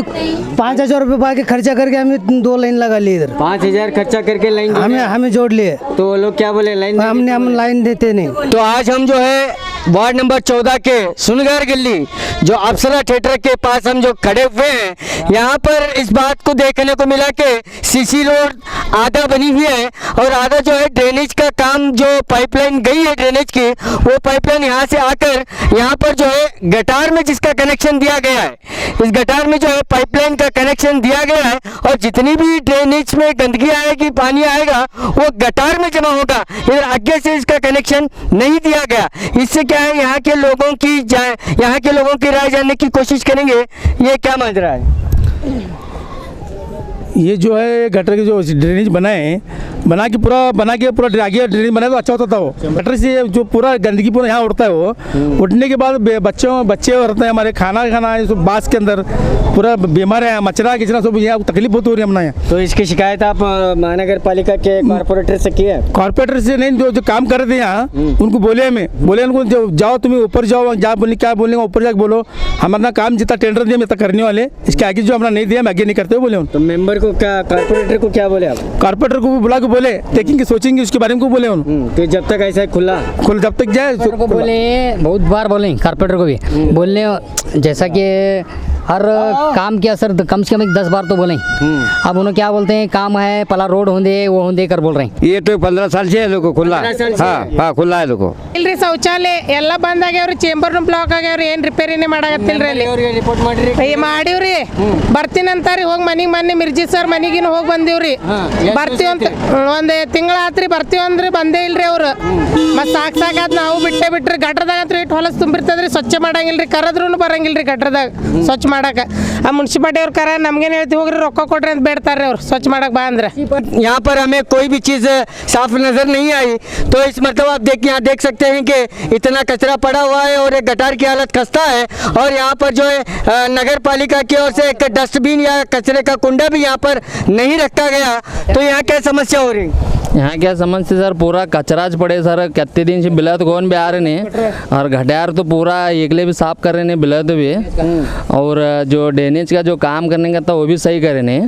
5000 रुपये बाकी खर्चा करके हमें 2 लाइन लगा ली इधर, 5000 खर्चा करके लाइन हमें जोड़ लिए। तो वो लोग क्या बोले लाइन? हम लाइन देते नहीं। तो आज हम जो है वार्ड नंबर 14 के सुनगार गली जो अप्सरा थिएटर के पास हम जो खड़े हुए हैं, यहाँ पर इस बात को देखने को मिला कि सीसी रोड आधा बनी हुई है और आधा जो है ड्रेनेज का काम, जो पाइपलाइन गई है ड्रेनेज की, वो पाइपलाइन यहाँ से आकर यहाँ पर जो है गटार में जिसका कनेक्शन दिया गया है, इस गटार में जो है पाइपलाइन का कनेक्शन दिया गया है और जितनी भी ड्रेनेज में गंदगी आएगी, पानी आएगा, वो गटार में जमा होगा। इधर आगे से इसका कनेक्शन नहीं दिया गया। इससे क्या है, यहाँ के लोगों की राय जानने की कोशिश करेंगे। ये क्या मान रहा है? ये जो है गटर के जो ड्रेनेज बना के पूरा आगे ड्रेनेज बनाए तो अच्छा होता था। वो गटर से जो पूरा गंदगी पूरा यहाँ उड़ता है, वो उठने के बाद बच्चे रहते हैं हमारे, खाना बास के अंदर पूरा बीमार है, मच्छरा किचरा सब यहाँ तकलीफ बहुत हो रही है हमारे यहाँ। तो इसकी शिकायत आप महानगर पालिका के कॉर्पोरेटर से की है? कॉर्पोरेटर से नहीं, जो काम कर रहे थे यहाँ उनको बोले उनको जाओ तुम्हें ऊपर जाओ, क्या बोलेंगे ऊपर जाके बोलो, हमारा काम जितना टेंडर दिया मैं करने वाले, इसके आगे जो हमारा नहीं दिया मैं आगे नहीं करते बोले। तो मेंबर को क्या, कॉर्पोरेटर को क्या बोले आप? कॉर्पोरेटर को बुला के बोले देखेंगे, सोचेंगे उसके बारे में को बोले तो जब तक ऐसा खुला जब तक जाए को बोले, बहुत बार बोले कॉर्पोरेटर को भी बोलने, जैसा कि हर काम के असर कम से कम 10 बार तो बोले। अब उन्होंने क्या बोलते हैं, काम है पला रोड होंदे वो होंदे कर बोल रहे हैं। ये तो 15 साल से है लोगों खुला, हाँ खुला है लोगों। ಇಲ್ರಿ ಶೌಚಾಲಯ ಎಲ್ಲ ಬಂದ್ ಆಗ್ಯಾವ್ರಿ, ಚೇಂಬರ್ ರೂಮ್ ಬ್ಲಾಕ್ ಆಗ್ಯಾವ್ರಿ, ಏನ್ ರಿಪೇರಿನೇ ಮಾಡಾಕತ್ತಿಲ್ರಿ ಅಲ್ಲಿ. ರಿಪೋರ್ಟ್ ಮಾಡ್ರಿ? ಮಾಡಿವ್ರಿ, ಬರ್ತೀನಂತಾರಿ, ಹೋಗಿ ಮೊನ್ನೆ ಮಿರ್ಜಿ ಸರ್ ಮನಿಗಿನ ಹೋಗಿ ಬಂದಿವ್ರಿ. ಬರ್ತೀವಂತ ಒಂದ್ ತಿಂಗಳ ಆತ್ರಿ, ಬರ್ತೀವಂದ್ರಿ ಬಂದೇ ಇಲ್ರಿ ಅವ್ರು. ಮತ್ ಸಾಕಾದ್ ನಾವು ಬಿಟ್ರಿ. ಗಟ್ರದಾಗ ಅಂತ ಇಟ್ಟು ಹೊಲಸ್ ತುಂಬಿರ್ತದ್ರಿ, ಸ್ವಚ್ಛ ಮಾಡಂಗಿಲ್ರಿ, ಕರದ್ರೂ ಬರಂಗಿಲ್ರಿ ಗಟ್ರದಾಗ ಸ್ವಚ್ಛ ಮಾಡಕ. ಆ ಮುನ್ಸಿಪಾಲಿಟಿ ಅವ್ರ ಕರ ನಮ್ಗೇನು ಹೇಳ್ತೀವಿ, ಹೋಗ್ರಿ ರೊಕ್ಕ ಕೊಡ್ರಿ ಅಂತ ಬೇಡ್ತಾರ್ರಿ ಅವ್ರು ಸ್ವಚ್ಛ ಮಾಡಕ್ ಬಾ ಅಂದ್ರೆ. यहाँ पर हमें कोई भी चीज़ साफ नज़र नहीं आई। तो इस मतलब आप यहाँ देख सकते हैं कि इतना कचरा पड़ा हुआ है और एक गटार की हालत खस्ता है। और यहाँ पर जो है नगर पालिका की ओर से एक डस्टबिन या कचरे का कुंडा भी यहाँ पर नहीं रखा गया। तो यहाँ क्या समस्या हो रही? यहाँ क्या समझते सर, पूरा कचराज पड़े सर, कितने दिन से बिलत कौन भी आ रहे नहीं, और घटियार तो पूरा एकले भी साफ कर रहे नहीं बिलत भी, और जो ड्रेनेज का जो काम करने का था वो भी सही करे नहीं।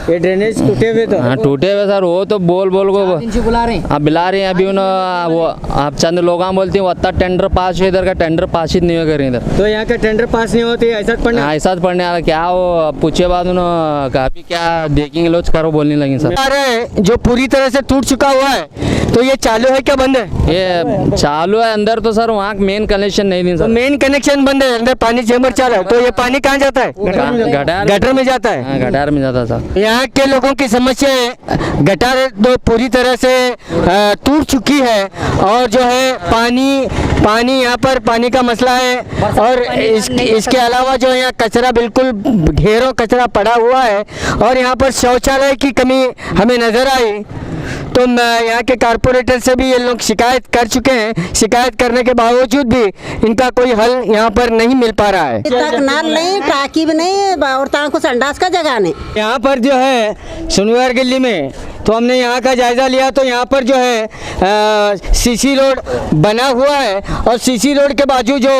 ये ड्रेनेज टूटे हुए तो? हाँ टूटे हुए सर, वो तो बोल को बुला रहे हैं। आप बुला रहे हैं अभी वो आप चंद लोग बोलते हैं इतना टेंडर पास है, इधर का टेंडर पास ही नहीं हो करें इधर। तो यहाँ का टेंडर पास नहीं होती, ऐसा पढ़ने आ रहा क्या, वो पूछे बाद उन्होंने अभी क्या देखेंगे लोग करो बोलने लगे सर। जो पूरी तरह से टूट चुका हुआ है, तो ये चालू है क्या बंद है? ये चालू है अंदर तो सर, वहाँ मेन कनेक्शन नहीं दी सर। मेन कनेक्शन बंद है, अंदर पानी चेंबर चालू है। तो ये पानी कहाँ जाता है? गटर में जाता है। गटार में जाता सर। यहाँ के लोगों की समस्या है, गटार तो पूरी तरह से टूट चुकी है और जो है पानी यहाँ पर पानी का मसला है। और इसके अलावा जो यहाँ कचरा बिल्कुल ढेरों कचरा पड़ा हुआ है और यहाँ पर शौचालय की कमी हमें नजर आई। तो यहाँ के कारपोरेटर से भी ये लोग शिकायत कर चुके हैं, शिकायत करने के बावजूद भी इनका कोई हल यहाँ पर नहीं मिल पा रहा है। तक नल नहीं, टाकी भी नहीं, औरतों को संडास का जगह नहीं। यहाँ पर जो है सुनवार गली में तो हमने यहाँ का जायज़ा लिया, तो यहाँ पर जो है सीसी रोड बना हुआ है और सीसी रोड के बाजू जो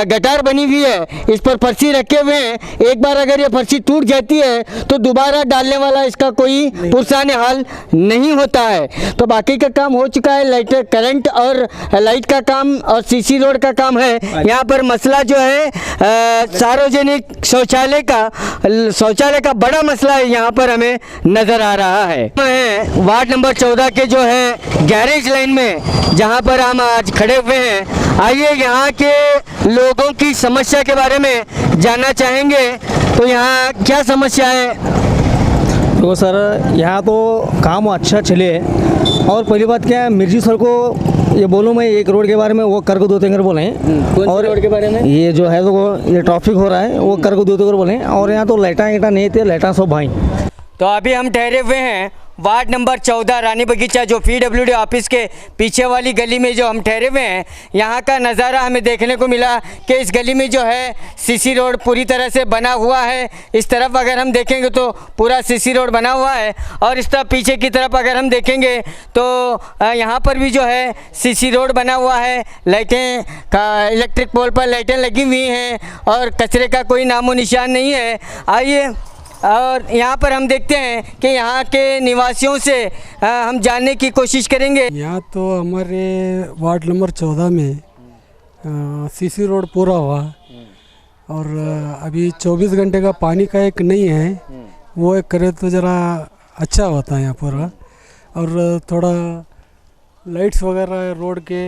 गटार बनी हुई है, इस पर फर्शी रखे हुए हैं। एक बार अगर ये फर्शी टूट जाती है तो दोबारा डालने वाला इसका कोई पुरसाने हाल नहीं होता है। तो बाकी का काम हो चुका है, लाइट करंट और लाइट का काम और सीसी रोड का काम है। यहाँ पर मसला जो है सार्वजनिक शौचालय का बड़ा मसला है, यहाँ पर हमें नज़र आ रहा है। वार्ड नंबर 14 के जो है गैरेज लाइन में जहां पर हम आज खड़े हुए हैं, आइए यहाँ के लोगों की समस्या के बारे में जानना चाहेंगे। तो यहाँ क्या समस्या है? तो सर यहाँ तो काम अच्छा चले, और पहली बात क्या है, मिर्जी सर को ये बोलूँ मैं एक रोड के बारे में, वो कर को 2-3 बोले हैं। और रोड के बारे में ये जो है तो ये ट्रैफिक हो रहा है, वो कर को 2-3 बोले हैं। और यहाँ तो लाइटा नहीं थे, लाइटा सब भाई। तो अभी हम ठहरे हुए हैं वार्ड नंबर 14 रानी बगीचा, जो PWD ऑफिस के पीछे वाली गली में जो हम ठहरे हुए हैं। यहाँ का नज़ारा हमें देखने को मिला कि इस गली में जो है सीसी रोड पूरी तरह से बना हुआ है। इस तरफ अगर हम देखेंगे तो पूरा सीसी रोड बना हुआ है, और इस तरफ पीछे की तरफ अगर हम देखेंगे तो यहाँ पर भी जो है सीसी रोड बना हुआ है। लाइटें इलेक्ट्रिक पोल पर लाइटें लगी हुई हैं और कचरे का कोई नामो निशान नहीं है। आइए और यहाँ पर हम देखते हैं कि यहाँ के निवासियों से हम जानने की कोशिश करेंगे। यहाँ तो हमारे वार्ड नंबर 14 में सीसी रोड पूरा हुआ और अभी 24 घंटे का पानी का एक नहीं है, वो एक करे तो ज़रा अच्छा होता है यहाँ पूरा। और थोड़ा लाइट्स वगैरह रोड के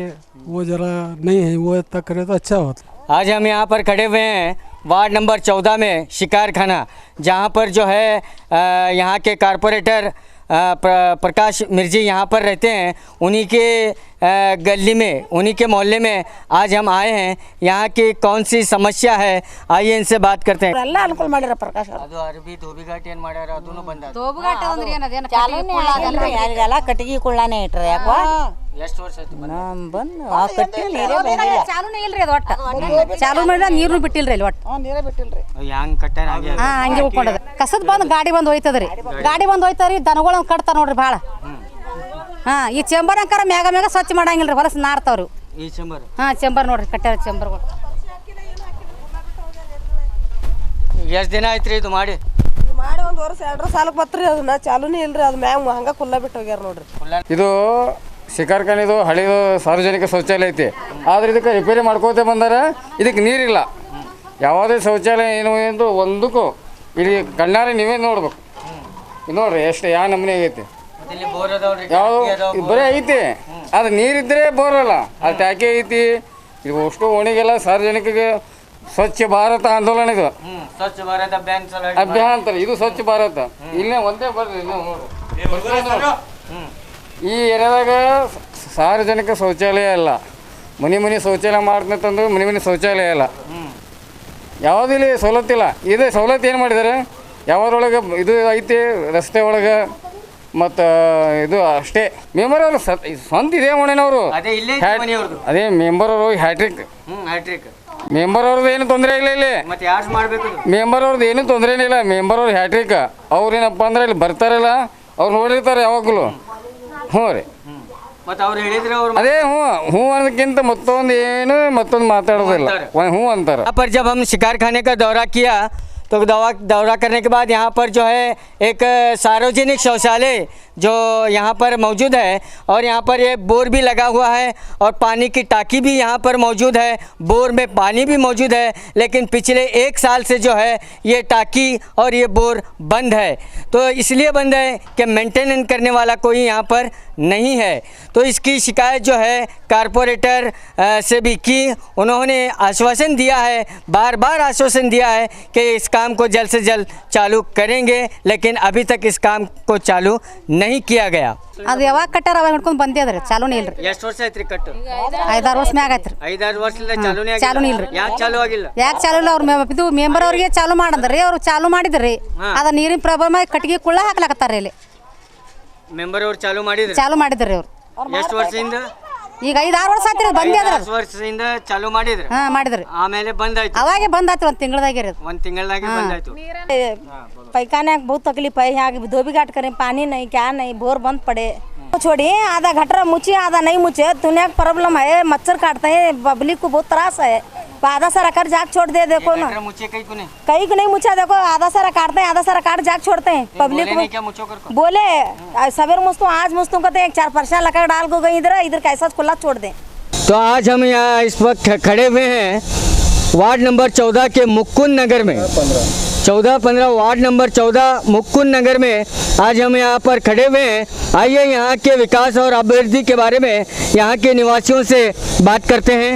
वो ज़रा नहीं है, वो तक करे तो अच्छा होता। आज हम यहाँ पर खड़े हुए हैं वार्ड नंबर 14 में शिकार खाना, जहाँ पर जो है यहाँ के कारपोरेटर प्रकाश मिर्जी यहाँ पर रहते हैं। उन्हीं के गली में, उन्हीं के मोहल्ले में आज हम आए हैं। यहाँ की कौन सी समस्या है, आइए इनसे बात करते हैं। ಎಲ್ಲ ಅನುಕೂಲ ಮಾಡ್ಯಾರ ಪ್ರಕಾಶ್ ಅವರು. ಅದು ಅರಬಿ ಧೋಬಿಘಾಟ್ ಏನು ಮಾಡ್ಯಾರ ಅದನ್ನು ಬಂದ ತೋಬುಘಾಟ ಅಂದ್ರೆ ಏನದೇನು ಚಾಲನೆ ಆಗಲ್ರಿ, ಯಾರಿಗೆಲ್ಲ ಕಟ್ಟಿಗೆ ಕುಳ್ಳಾನೆ ಇಟ್ರಿ ಯಾಕೋ ಎಷ್ಟು ವರ್ಷ ಆಯ್ತು ನಮ್ ಬಂದು ಆ ಕಟ್ಟಿ ನೀರೇ ಬಂದಿಲ್ಲ. ಚಾಲೂನೇ ಇಲ್ರಿ ಅದು ಒಟ್ಟು ಚಾಲೂ ಮಾಡಿದ್ರೆ ನೀರು ಬಿಟ್ಟಿಲ್ರಿ ಇಲ್ಲಿ ಒಟ್ಟು ನೀರೇ ಬಿಟ್ಟಿಲ್ರಿ. ಹ್ಯಾಂಗ್ ಕಟ್ಟಾರ ಹಾಗೆ ಹಂಗೆ ಉಳ್ಕೊಂಡದ ಕಸದ ಬಂದು ಗಾಡಿ ಬಂದು ಹೋಯ್ತದ್ರಿ, ಗಾಡಿ ಬಂದು ಹೋಯ್ತಾರಿ ದನಗಳನ್ನ ಕಟ್ತಾರ ನೋಡ್ರಿ ಭಾಳ. ಈ ಚೇಂಬರ್ ಅಂಕಾರ ಮ್ಯಾಗ ಮ್ಯಾಗ ಸ್ವಚ್ಛ ಮಾಡಂಗಿಲ್ರಿ, ಹೊಲಸ ನಾರ್ತಾವ್ರಿ ಈ ಚೇಂಬರ್. ಚೇಂಬರ್ ನೋಡ್ರಿ ಕಟ್ಟಾರ ಚೇಂಬರ್ಗಳು. ಎಷ್ಟು ದಿನ ಆಯ್ತು ರೀ ಇದು ಮಾಡಿ? ಮಾಡಿ 1 ವರ್ಷ 2 ವರ್ಷ ಸಾಲಕ್ಕೆ ಬತ್ರಿ, ಅದನ್ನ ಚಾಲೂನೇ ಇಲ್ರಿ, ಅದು ಮ್ಯಾಗ ಹಂಗ ಕುಲ್ಲ ಬಿಟ್ಟು ಹೋಗ್ಯಾರ ನೋಡ್ರಿ. ಇದು ಶಿಕಾರ್ಖಾನಿದು ಹಳೆದು ಸಾರ್ವಜನಿಕ ಶೌಚಾಲಯ ಐತಿ, ಆದ್ರೆ ಇದಕ್ಕೆ ರಿಪೇರಿ ಮಾಡ್ಕೋತ ಬಂದಾರ. ಇದಕ್ಕೆ ನೀರಿಲ್ಲ, ಯಾವುದೇ ಶೌಚಾಲಯ ಏನು ಎಂದು ಒಂದಕ್ಕೂ ಇಲ್ಲಿ ಕಣ್ಣಾರೆ ನೀವೇ ನೋಡ್ಬೇಕು. ಇದು ನೋಡ್ರಿ ಎಷ್ಟು ಯಾವ ನಮೂನೆ ಆಗೈತಿ, ಯಾವುದು ಬರೀ ಐತಿ, ಅದು ನೀರಿದ್ದರೆ ಬೋರ್ ಅಲ್ಲ, ಅದು ಟ್ಯಾಕಿ ಐತಿ. ಇದು ಅಷ್ಟು ಓಣಿಗೆಲ್ಲ ಸಾರ್ವಜನಿಕರಿಗೆ ಸ್ವಚ್ಛ ಭಾರತ ಆಂದೋಲನ, ಇದು ಸ್ವಚ್ಛ ಭಾರತ್ ಅಭಿಯಾನ ಅಂತಾರೆ. ಇದು ಸ್ವಚ್ಛ ಭಾರತ ಇಲ್ಲೇ ಒಂದೇ ಬರ್ರಿ ನೋಡ್ರಿ. ಈ ಏರಿಯಾದಾಗ ಸಾರ್ವಜನಿಕ ಶೌಚಾಲಯ ಇಲ್ಲ, ಮನೆ ಶೌಚಾಲಯ ಮಾಡ್ತಂತಂದ್ರೆ ಮನೆ ಶೌಚಾಲಯ ಇಲ್ಲ, ಯಾವುದೂ ಇಲ್ಲಿ ಸವಲತ್ತಿಲ್ಲ. ಇದೇ ಸವಲತ್ತು ಏನು ಮಾಡಿದ್ದಾರೆ, ಯಾವುದ್ರೊಳಗೆ ಇದು ಐತಿ ರಸ್ತೆ ಒಳಗೆ ಮತ್ತು ಇದು ಅಷ್ಟೇ. ಮೆಂಬರ್ ಅವರು ಸ್ವಂತ ಇದೇ ಮನೆಯವರು, ಅದೇ ಮೆಂಬರ್ ಅವರು ಹ್ಯಾಟ್ರಿಕ್. ಮೆಂಬರ್ ಅವ್ರದ್ದು ಏನು ತೊಂದರೆ ಇಲ್ಲ ಇಲ್ಲಿ, ಮೆಂಬರ್ ಅವ್ರದ್ದು ಏನು ತೊಂದರೆ ಇಲ್ಲ. ಮೆಂಬರ್ ಅವ್ರು ಹ್ಯಾಟ್ರಿಕ್. ಅವ್ರು ಏನಪ್ಪ ಅಂದ್ರೆ ಇಲ್ಲಿ ಬರ್ತಾರಲ್ಲ, ಅವ್ರು ನೋಡಿರ್ತಾರೆ ಯಾವಾಗಲೂ. ಹ್ಞೂ ರೀ, ಅದೇ ಹ್ಞೂ ಅನ್ನೋದಕ್ಕಿಂತ ಮತ್ತೊಂದು ಮಾತಾಡೋದಿಲ್ಲ, ಹ್ಞೂ ಅಂತಾರೆ. यहाँ पर जब हम शिकार खाने का दौरा किया तो दौरा करने के बाद यहाँ पर जो है एक सार्वजनिक शौचालय जो यहाँ पर मौजूद है, और यहाँ पर ये बोर भी लगा हुआ है और पानी की टाकी भी यहाँ पर मौजूद है, बोर में पानी भी मौजूद है। लेकिन पिछले 1 साल से जो है ये टाकी और ये बोर बंद है। तो इसलिए बंद है कि मेंटेनेंस करने वाला कोई यहाँ पर नहीं है। तो इसकी शिकायत जो है कारपोरेटर से भी की। उन्होंने आश्वासन दिया है, बार बार आश्वासन दिया है कि इस काम को जल्द से जल्द चालू करेंगे, लेकिन अभी तक इस काम को चालू नहीं किया गया। ಅದು ಯಾವಾಗ ಕಟ್ಟಾರ ಅವಾಗ ಹಿಡ್ಕೊಂಡು ಬಂದೇ ಅದ್ರಿ, ಚಾಲೂನೇ ಇಲ್ರಿ. ಎಷ್ಟು ವರ್ಷ ಆಯ್ತು ಕಟ್ಟು? 5-6 ವರ್ಷ ಮ್ಯಾಗ ಆಯ್ತ್ರಿ. 5-6 ವರ್ಷದಿಂದ ಚಾಲೂನೇ ಇಲ್ರಿ. ಯಾಕೆ ಚಾಲೂ ಆಗಿಲ್ಲ? ಯಾಕೆ ಚಾಲೂ ಇಲ್ಲ? ಅವ್ರು ಇದು ಮೆಂಬರ್ ಅವ್ರಿಗೆ ಚಾಲೂ ಮಾಡಂದ್ರಿ, ಅವ್ರು ಚಾಲೂ ಮಾಡಿದ್ರಿ. ಅದ ನೀರಿನ ಪ್ರಾಬ್ಲಮ್ ಆಗಿ ಕಟ್ಟಿಗೆ ಕುಳ್ಳ ಹಾಕ್ಲಾಕತ್ತಾರ ಇಲ್ಲಿ. ಮೆಂಬರ್ ಅವ್ರು ಚಾಲೂ ಮಾಡಿದ್ರಿ ಅವ್ರು. ಎಷ್ಟು ವರ್ಷದಿಂದ? ಈಗ 5-6 ವರ್ಷ ಆಯ್ತು ಬಂದೇ ಅದ್ರ. 10 ವರ್ಷದಿಂದ ಚಾಲೂ ಮಾಡಿದ್ರಿ? ಮಾಡಿದ್ರಿ. ಆಮೇಲೆ ಬಂದಾಯ್ತು? ಅವಾಗೆ ಬಂದಾಯ್ತು, 1 ತಿಂಗಳದಾಗೆ. 1 ತಿಂಗಳದಾಗೆ ಬಂದಾಯ್ತು. पैखाने बहुत तकलीफ है, यहाँ धोबी घाट करें, पानी नहीं क्या नहीं, बोर बंद पड़े छोड़ी, आधा गटरा मुझे आधा नहीं मुझे, दुनिया का प्रॉब्लम है, मच्छर काटते हैं, पब्लिक को बहुत त्रास है। आधा सारा कर जाग छोड़ दे, देखो ना कहीं को नहीं मुझा, देखो आधा सारा काटते हैं, आधा सारा काट जाग छोड़ते हैं। पब्लिक को बोले सवेर मुझको आज मुझको कहते हैं 4 परसा लगा डाल को गई, इधर कैसा खुला छोड़ दें। तो आज हम यहाँ इस वक्त खड़े हुए हैं वार्ड नंबर 14 के मुकुंद नगर में, 14-15 वार्ड नंबर 14 मुकुंद नगर में आज हम यहाँ पर खड़े हुए हैं। आइए यहाँ के विकास और अभिवृद्धि के बारे में यहाँ के निवासियों से बात करते हैं।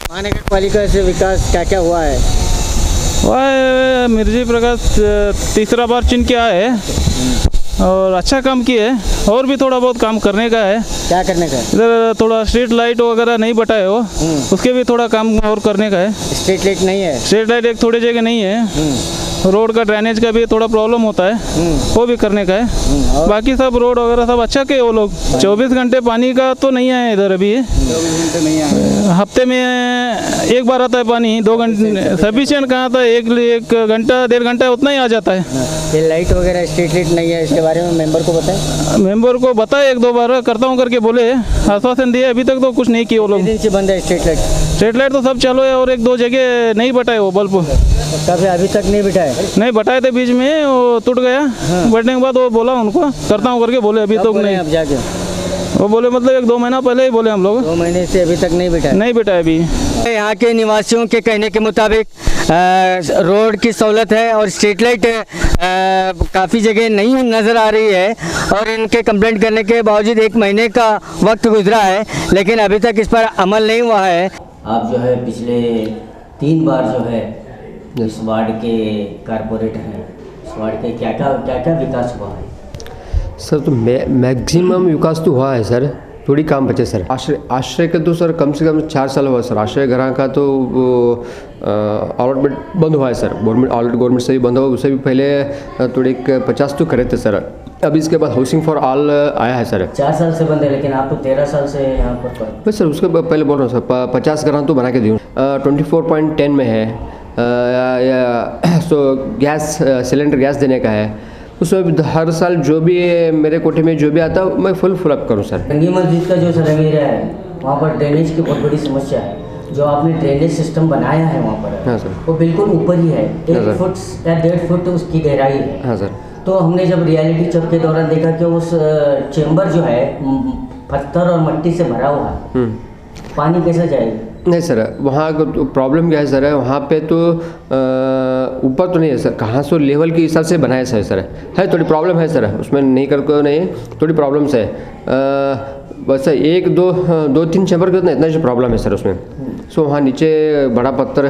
महानगर पालिका से विकास क्या क्या हुआ है? वह मिर्जी प्रकाश तीसरा बार चुन के आए और अच्छा काम किए, और भी थोड़ा बहुत काम करने का है। क्या करने का है? इधर थोड़ा स्ट्रीट लाइट वगैरह नहीं बटाए हो, उसके भी थोड़ा काम और करने का है। स्ट्रीट लाइट नहीं है? स्ट्रीट लाइट एक थोड़ी जगह नहीं है। रोड का ड्रेनेज का भी थोड़ा प्रॉब्लम होता है, वो भी करने का है। बाकी सब रोड वगैरह सब अच्छा के वो लोग 24 घंटे पानी का तो नहीं है इधर अभी, हफ्ते में 1 बार आता है पानी, 2 घंटे सफिशिएंट कहाँ था, 1 घंटा 1.5 घंटा उतना ही आ जाता है। ये लाइट वगैरह स्ट्रीट लाइट नहीं है, इसके बारे में मेंबर को बताए? मेंबर को बताए 1-2 बार, करता हूँ करके बोले, आश्वासन दिए, अभी तक तो कुछ नहीं किए वो लोग। दिन से बंद है स्ट्रीट लाइट? स्ट्रीट लाइट तो सब चालू है, और 1-2 जगह नहीं बटाए वो बल्ब। कभी अभी तक नहीं बिठाए? नहीं बटाए थे, बीच में वो टूट गया, बढ़ने के बाद वो बोला उनको करता हूँ करके बोले, अभी तो नहीं। अब जाके वो बोले मतलब 1-2 महीना पहले ही बोले हम लोग। 2 महीने से अभी तक नहीं बिठा नहीं बिठा अभी। यहाँ के निवासियों के कहने के मुताबिक रोड की सहूलत है और स्ट्रीट लाइट काफ़ी जगह नहीं नज़र आ रही है और इनके कंप्लेंट करने के बावजूद 1 महीने का वक्त गुजरा है लेकिन अभी तक इस पर अमल नहीं हुआ है। आप जो है पिछले 3 बार जो है इस वार्ड के कारपोरेटर हैं, इस वार्ड के क्या क्या विकास हुआ है? सर तो मैक्सिमम विकास तो हुआ है सर, थोड़ी काम बचे सर। आश्रय के तो सर कम से कम 4 साल हुआ सर। आश्रय घर का तो अलॉटमेंट बंद हुआ है सर, गवर्नमेंट से भी बंद हुआ। उससे भी पहले थोड़े 50 तो करे थे सर। अभी इसके बाद हाउसिंग फॉर ऑल आया है सर। 4 साल से बंद है लेकिन आप तो 13 साल से यहाँ पर बस सर। उसके पहले बोल रहा हूँ सर 50 घर तो बना के दी 24.10 में है। सो गैस सिलेंडर गैस देने का है, उसमें हर साल जो भी मेरे कोठे में जो भी आता है मैं फुल अप करूँ सर। टंगी मस्जिद का जो सर एरिया है वहाँ पर ड्रेनेज की बहुत बड़ी समस्या है। जो आपने ड्रेनेज सिस्टम बनाया है वहाँ पर, हाँ सर, वो बिल्कुल ऊपर ही है, 1 फुट या 1.5 फुट उसकी गहराई है। हाँ सर। तो हमने जब रियलिटी चेक के दौरान देखा कि उस चेम्बर जो है पत्थर और मिट्टी से भरा हुआ है, पानी कैसे जाएगा? नहीं सर, वहाँ तो प्रॉब्लम क्या है सर, वहाँ पे तो ऊपर तो नहीं है सर, कहाँ से लेवल के हिसाब से बनाया सर है थोड़ी प्रॉब्लम है सर, उसमें नहीं कर को नहीं, थोड़ी प्रॉब्लम्स है। बस 1-2-3 चैम्बर का इतना ही प्रॉब्लम है सर उसमें। सो वहाँ नीचे बड़ा पत्थर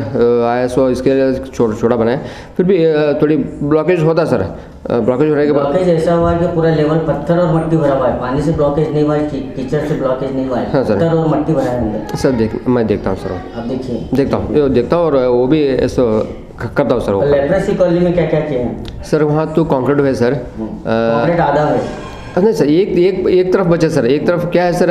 आया, सो इसके लिए छोटा बनाया, फिर भी थोड़ी ब्लॉकेज होता सर। ब्लॉकेज होने के बाद ब्लॉकेज ऐसा हुआ है कि पूरा लेवल पत्थर और मिट्टी भरा हुआ है, पानी से ब्लॉकेज नहीं हुआ है, कीचड़ से ब्लॉकेज नहीं हुआ है। हाँ सर, पत्थर और मिट्टी भरा है अंदर सर। मैं देखता हूँ सर, आप देखिए। देखता हूँ और वो भी ऐसा करता हूँ सर। लेप्रोसी कॉलोनी में क्या क्या किए हैं सर? वहाँ तो कंक्रीट है सर, कंक्रीट आधा है नहीं सर, एक तरफ बचा सर। एक तरफ क्या है सर,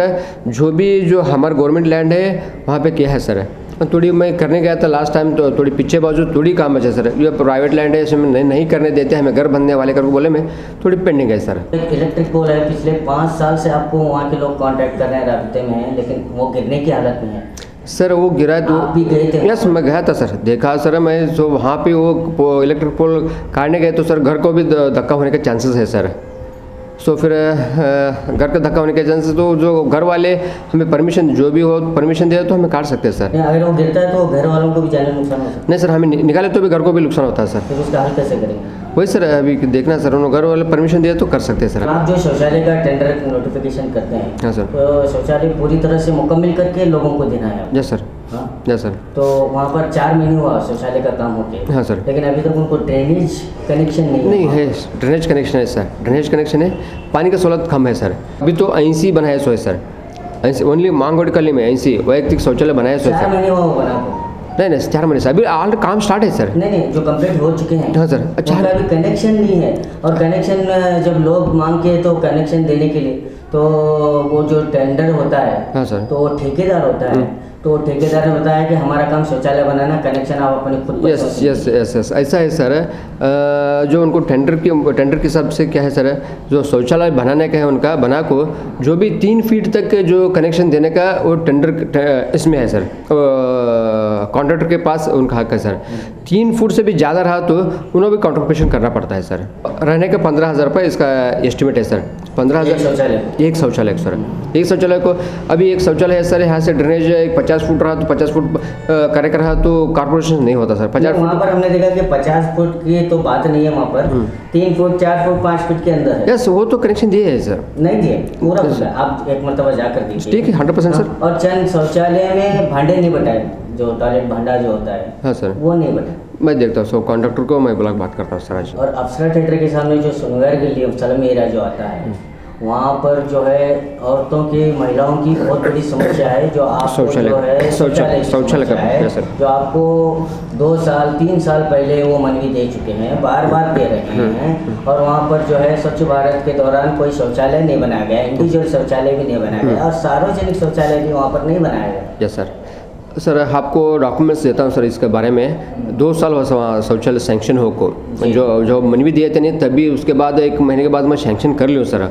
जो हमारा गवर्नमेंट लैंड है वहाँ पे क्या है सर, थोड़ी मैं करने गया था लास्ट टाइम, तो थोड़ी पीछे बाजू थोड़ी काम बचा सर। ये प्राइवेट लैंड है, इसमें नहीं करने देते, हमें घर बनने वाले करके बोले में थोड़ी पेंडिंग है सर। इलेक्ट्रिक पोल है, पिछले 5 साल से आपको वहाँ के लोग कांटेक्ट कर रहे हैं, राब्ते में हैं, लेकिन वो गिरने की हालत में है सर। वो गिरा तो आप भी गए थे? यस, मैं गया था सर, देखा सर मैं। तो वहाँ पे वो इलेक्ट्रिक पोल काटने गए तो सर घर को भी धक्का होने के चांसेस है सर। सो फिर घर का धक्का होने के चांसेस, तो जो घर वाले हमें परमिशन जो भी हो परमिशन दे तो हमें काट सकते हैं सर। अगर वो गिरता है तो घर वालों को भी जाने नुकसान हो सकता है? नहीं सर, हमें निकाले तो भी घर को भी नुकसान होता है सर। फिर उसका हल कैसे करेंगे? वही सर, अभी देखना सर, उन्होंने घर वाले परमिशन दिया तो कर सकते हैं सर। आप जो शौचालय का टेंडर नोटिफिकेशन करते हैं, हाँ सर, तो शौचालय पूरी तरह से मुकम्मल करके लोगों को देना है? Yes sir. हाँ यस सर। तो वहाँ पर 4 महीने हुआ शौचालय का काम होके, हाँ सर, लेकिन अभी तक उनको ड्रेनेज कनेक्शन नहीं है। ड्रेनेज कनेक्शन है सर, ड्रेनेज कनेक्शन है, पानी का सहूलत कम है सर। अभी तो 80 बनाया सो है सर, 80 ओनली मांगोड़ कली में 80 वैयक्तिक शौचालय बनाया सो है सर। 4 महीने हुआ बना को? नहीं 4 महीने से, अभी ऑलरेडी काम स्टार्ट है सर। नहीं, जो कंप्लीट हो चुके हैं। हाँ सर। अच्छा, अभी कनेक्शन नहीं है, और कनेक्शन जब लोग मांग के तो कनेक्शन देने के लिए तो वो जो टेंडर होता है, हाँ सर, तो वो ठेकेदार होता है, तो ठेकेदार ने बताया कि हमारा काम शौचालय बनाना, कनेक्शन आप अपने खुद। यस ऐसा है सर। जो उनको टेंडर के हिसाब से क्या है सर, जो शौचालय बनाने का है उनका बना को जो भी 3 फीट तक जो कनेक्शन देने का वो टेंडर इसमें है सर, कॉन्ट्रैक्टर के पास उनका हक है सर। 3 फुट से भी ज़्यादा रहा तो उन्हें भी कॉन्ट्रीब्यूशन करना पड़ता है सर। रहने का 15,000 रुपये इसका एस्टिमेट है सर। 15,000 एक शौचालय सर। एक शौचालय को अभी एक शौचालय है सर, यहाँ से ड्रेनेज 50 फुट रहा तो 50 फुट करे रहा तो कॉर्पोरेशन नहीं होता सर। 50 वहाँ पर हमने देखा कि 50 फुट की तो बात नहीं है, वहाँ पर 3 फुट 4 फुट 5 फुट के अंदर है। यस, वो तो कनेक्शन दिए है सर। नहीं दिए पूरा, आप एक मरतबा जाकर दीजिए। ठीक है, 100% सर। और चंद शौचालय में भांडे नहीं बटाए, जो टॉयलेट भांडा जो होता है, हाँ सर, वो नहीं बटाए। मैं देखता हूँ, सब कॉन्ट्रैक्टर को मैं ब्लॉक बात करता हूँ सर आज। और अप्सरा थिएटर के सामने जो सुनगर गली सलम एरिया जो आता है, वहाँ पर जो है औरतों की, महिलाओं की बहुत बड़ी समस्या है, जो आप शौचालय का है, जो आपको 2 साल 3 साल पहले वो मनवी दे चुके हैं, बार बार दे रहे हैं। और वहाँ पर जो है स्वच्छ भारत के दौरान कोई शौचालय नहीं बनाया गया, इंडिविजुअल शौचालय भी नहीं बनाया गया, और सार्वजनिक शौचालय भी वहाँ पर नहीं बनाया गया। Yes sir. सर आपको डॉक्यूमेंट्स देता हूँ सर इसके बारे में। 2 साल हुआ शौचालय सैंक्शन हो को, जो मनवी दिए थे नहीं, तभी उसके बाद 1 महीने के बाद मैं सैंक्शन कर लूँ सर।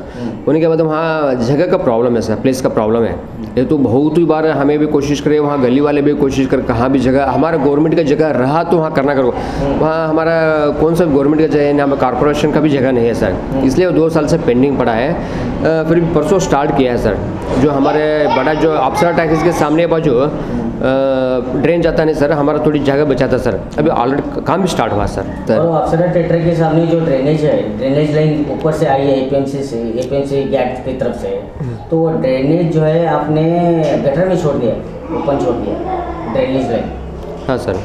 होने के बाद वहाँ जगह का प्रॉब्लम है सर, प्लेस का प्रॉब्लम है। ये तो बहुत ही बार हमें भी कोशिश करे, वहाँ गली वाले भी कोशिश कर, कहाँ भी जगह हमारा गवर्नमेंट का जगह रहा तो वहाँ करना करो, वहाँ हमारा कौन सा गवर्नमेंट का जगह है, यहाँ कॉर्पोरेशन का भी जगह नहीं है सर, इसलिए 2 साल से पेंडिंग पड़ा है। फिर परसों स्टार्ट किया है सर, जो हमारे बड़ा जो अप्सरा टैक्स के सामने बाजू ड्रेन जाता नहीं सर, हमारा थोड़ी जगह बचाता सर, अभी ऑलरेडी काम भी स्टार्ट हुआ सर। और अप्सरा थिएटर के सामने जो ड्रेनेज है, ड्रेनेज लाइन ऊपर से आई है एपीएमसी गेट की तरफ से, तो वो ड्रेनेज जो है आपने गटर में छोड़ दिया, ओपन छोड़ दिया ड्रेनेज लाइन। हाँ सर,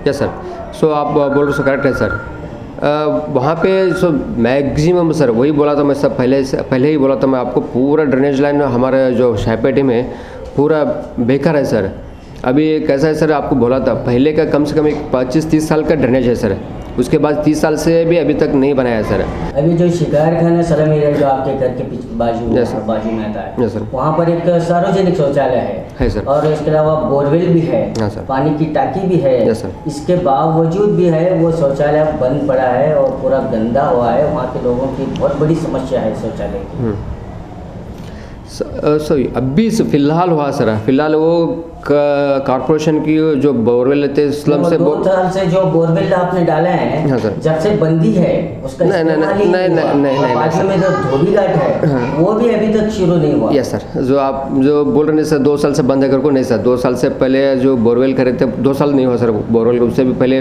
यस सर, सो आप बोल रहे हो करेक्ट है सर। वहाँ पे सो मैक्सिमम सर वही बोला था मैं, सब पहले ही बोला था मैं आपको, पूरा ड्रेनेज लाइन हमारे जो शाहपेटी में पूरा बेकार है सर। अभी कैसा है सर, आपको बोला था पहले का कम से कम एक 25-30 साल का ड्रेनेज है सर, उसके बाद 30 साल से भी अभी तक नहीं बनाया सर। अभी जो शिकार खाना सलम एरिया जो आपके घर के पीछे बाजू में आता है, वहाँ पर एक सार्वजनिक शौचालय है सर, और इसके अलावा बोरवेल भी है, पानी की टाकी भी है, इसके बावजूद भी है वो शौचालय बंद पड़ा है और पूरा गंदा हुआ है। वहाँ के लोगों की बहुत बड़ी समस्या है शौचालय की। सॉरी अभी फिलहाल हुआ सर, फिलहाल वो कॉर्पोरेशन की जो बोरवेल लेते स्लम से 2 साल से जो बोरवेल आपने डाले हैं, हाँ सर, जब से बंदी है उसका नहीं बाजू में जो धोबी घाट है वो भी अभी तक शुरू नहीं हुआ। यस सर, जो आप जो बोल रहे हैं सर 2 साल से बंद है करको, नहीं सर 2 साल से पहले जो बोरवेल करे थे, 2 साल नहीं हुआ सर बोरवेल, उससे भी पहले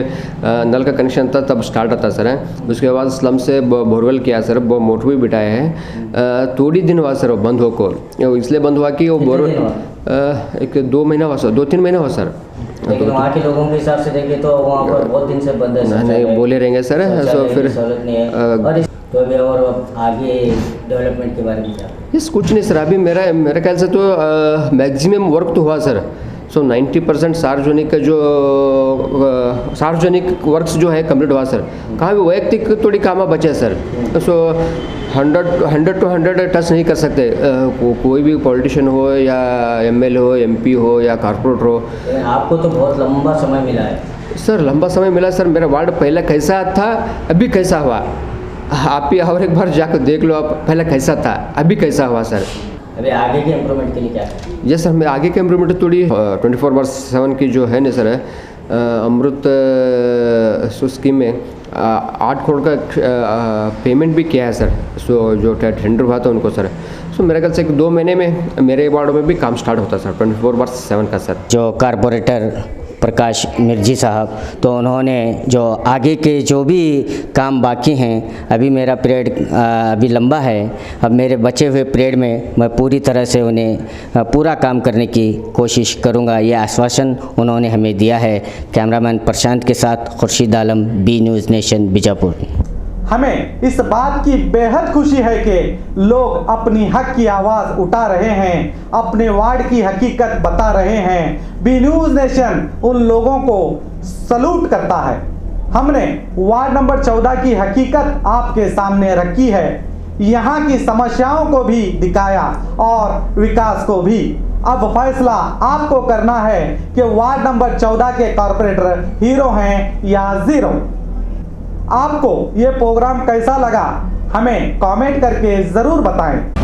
नल का कनेक्शन था तब स्टार्ट आता सर है। उसके बाद स्लम से बोरवेल किया सर, वो मोटर भी बिठाए हैं, थोड़ी दिन हुआ सर वो बंद हो को, इसलिए बंद हुआ कि वो बोरवेल 1-2 महीना हुआ सर, 2-3 महीना हुआ सर। लेकिन वहाँ के लोगों के हिसाब से देखें तो वहाँ पर बहुत दिन से बंद है। नहीं बोले रहेंगे सर, तो फिर तो अभी और आगे डेवलपमेंट के बारे में क्या? यस कुछ नहीं सर, अभी मेरे ख्याल से तो मैक्सिमम वर्क तो हुआ सर, सो 90% सार्वजनिक का जो सार्वजनिक वर्क्स जो है कंप्लीट हुआ सर। कहाँ भी वैयक्तिक थोड़ी काम बचे सर, सो 100 to 100 टच नहीं कर सकते, कोई भी पॉलिटिशियन हो या एमएलए हो, एमपी हो या कॉर्पोरेटर हो। आपको तो बहुत लंबा समय मिला है सर, लंबा समय मिला सर। मेरा वार्ड पहले कैसा था, अभी कैसा हुआ, आप ही और एक बार जाकर देख लो, आप पहले कैसा था अभी कैसा हुआ सर। अभी आगे के इम्प्रूवमेंट के लिए क्या है? यस सर, मैं आगे के इम्प्रूवमेंट थोड़ी 24/7 की जो है ना सर, अमृत स्कीम में 8 करोड़ का पेमेंट भी किया है सर, सो जो टेंडर हुआ था उनको सर। सो मेरे ख्याल से 2 महीने में मेरे वार्ड में भी काम स्टार्ट होता सर 24/7 का सर। जो कारपोरेटर प्रकाश मिर्जी साहब, तो उन्होंने जो आगे के जो भी काम बाकी हैं, अभी मेरा पीरियड अभी लंबा है, अब मेरे बचे हुए पीरियड में मैं पूरी तरह से उन्हें पूरा काम करने की कोशिश करूंगा, ये आश्वासन उन्होंने हमें दिया है। कैमरामैन प्रशांत के साथ Khurshid Alam, B news nation, Bijapur. हमें इस बात की बेहद खुशी है कि लोग अपनी हक की आवाज़ उठा रहे हैं, अपने वार्ड की हकीकत बता रहे हैं। बी न्यूज़ नेशन उन लोगों को सलूट करता है। हमने वार्ड नंबर 14 की हकीकत आपके सामने रखी है, यहाँ की समस्याओं को भी दिखाया और विकास को भी। अब फैसला आपको करना है कि वार्ड नंबर 14 के कॉर्पोरेटर हीरो हैं या जीरो। आपको ये प्रोग्राम कैसा लगा हमें कमेंट करके ज़रूर बताएं।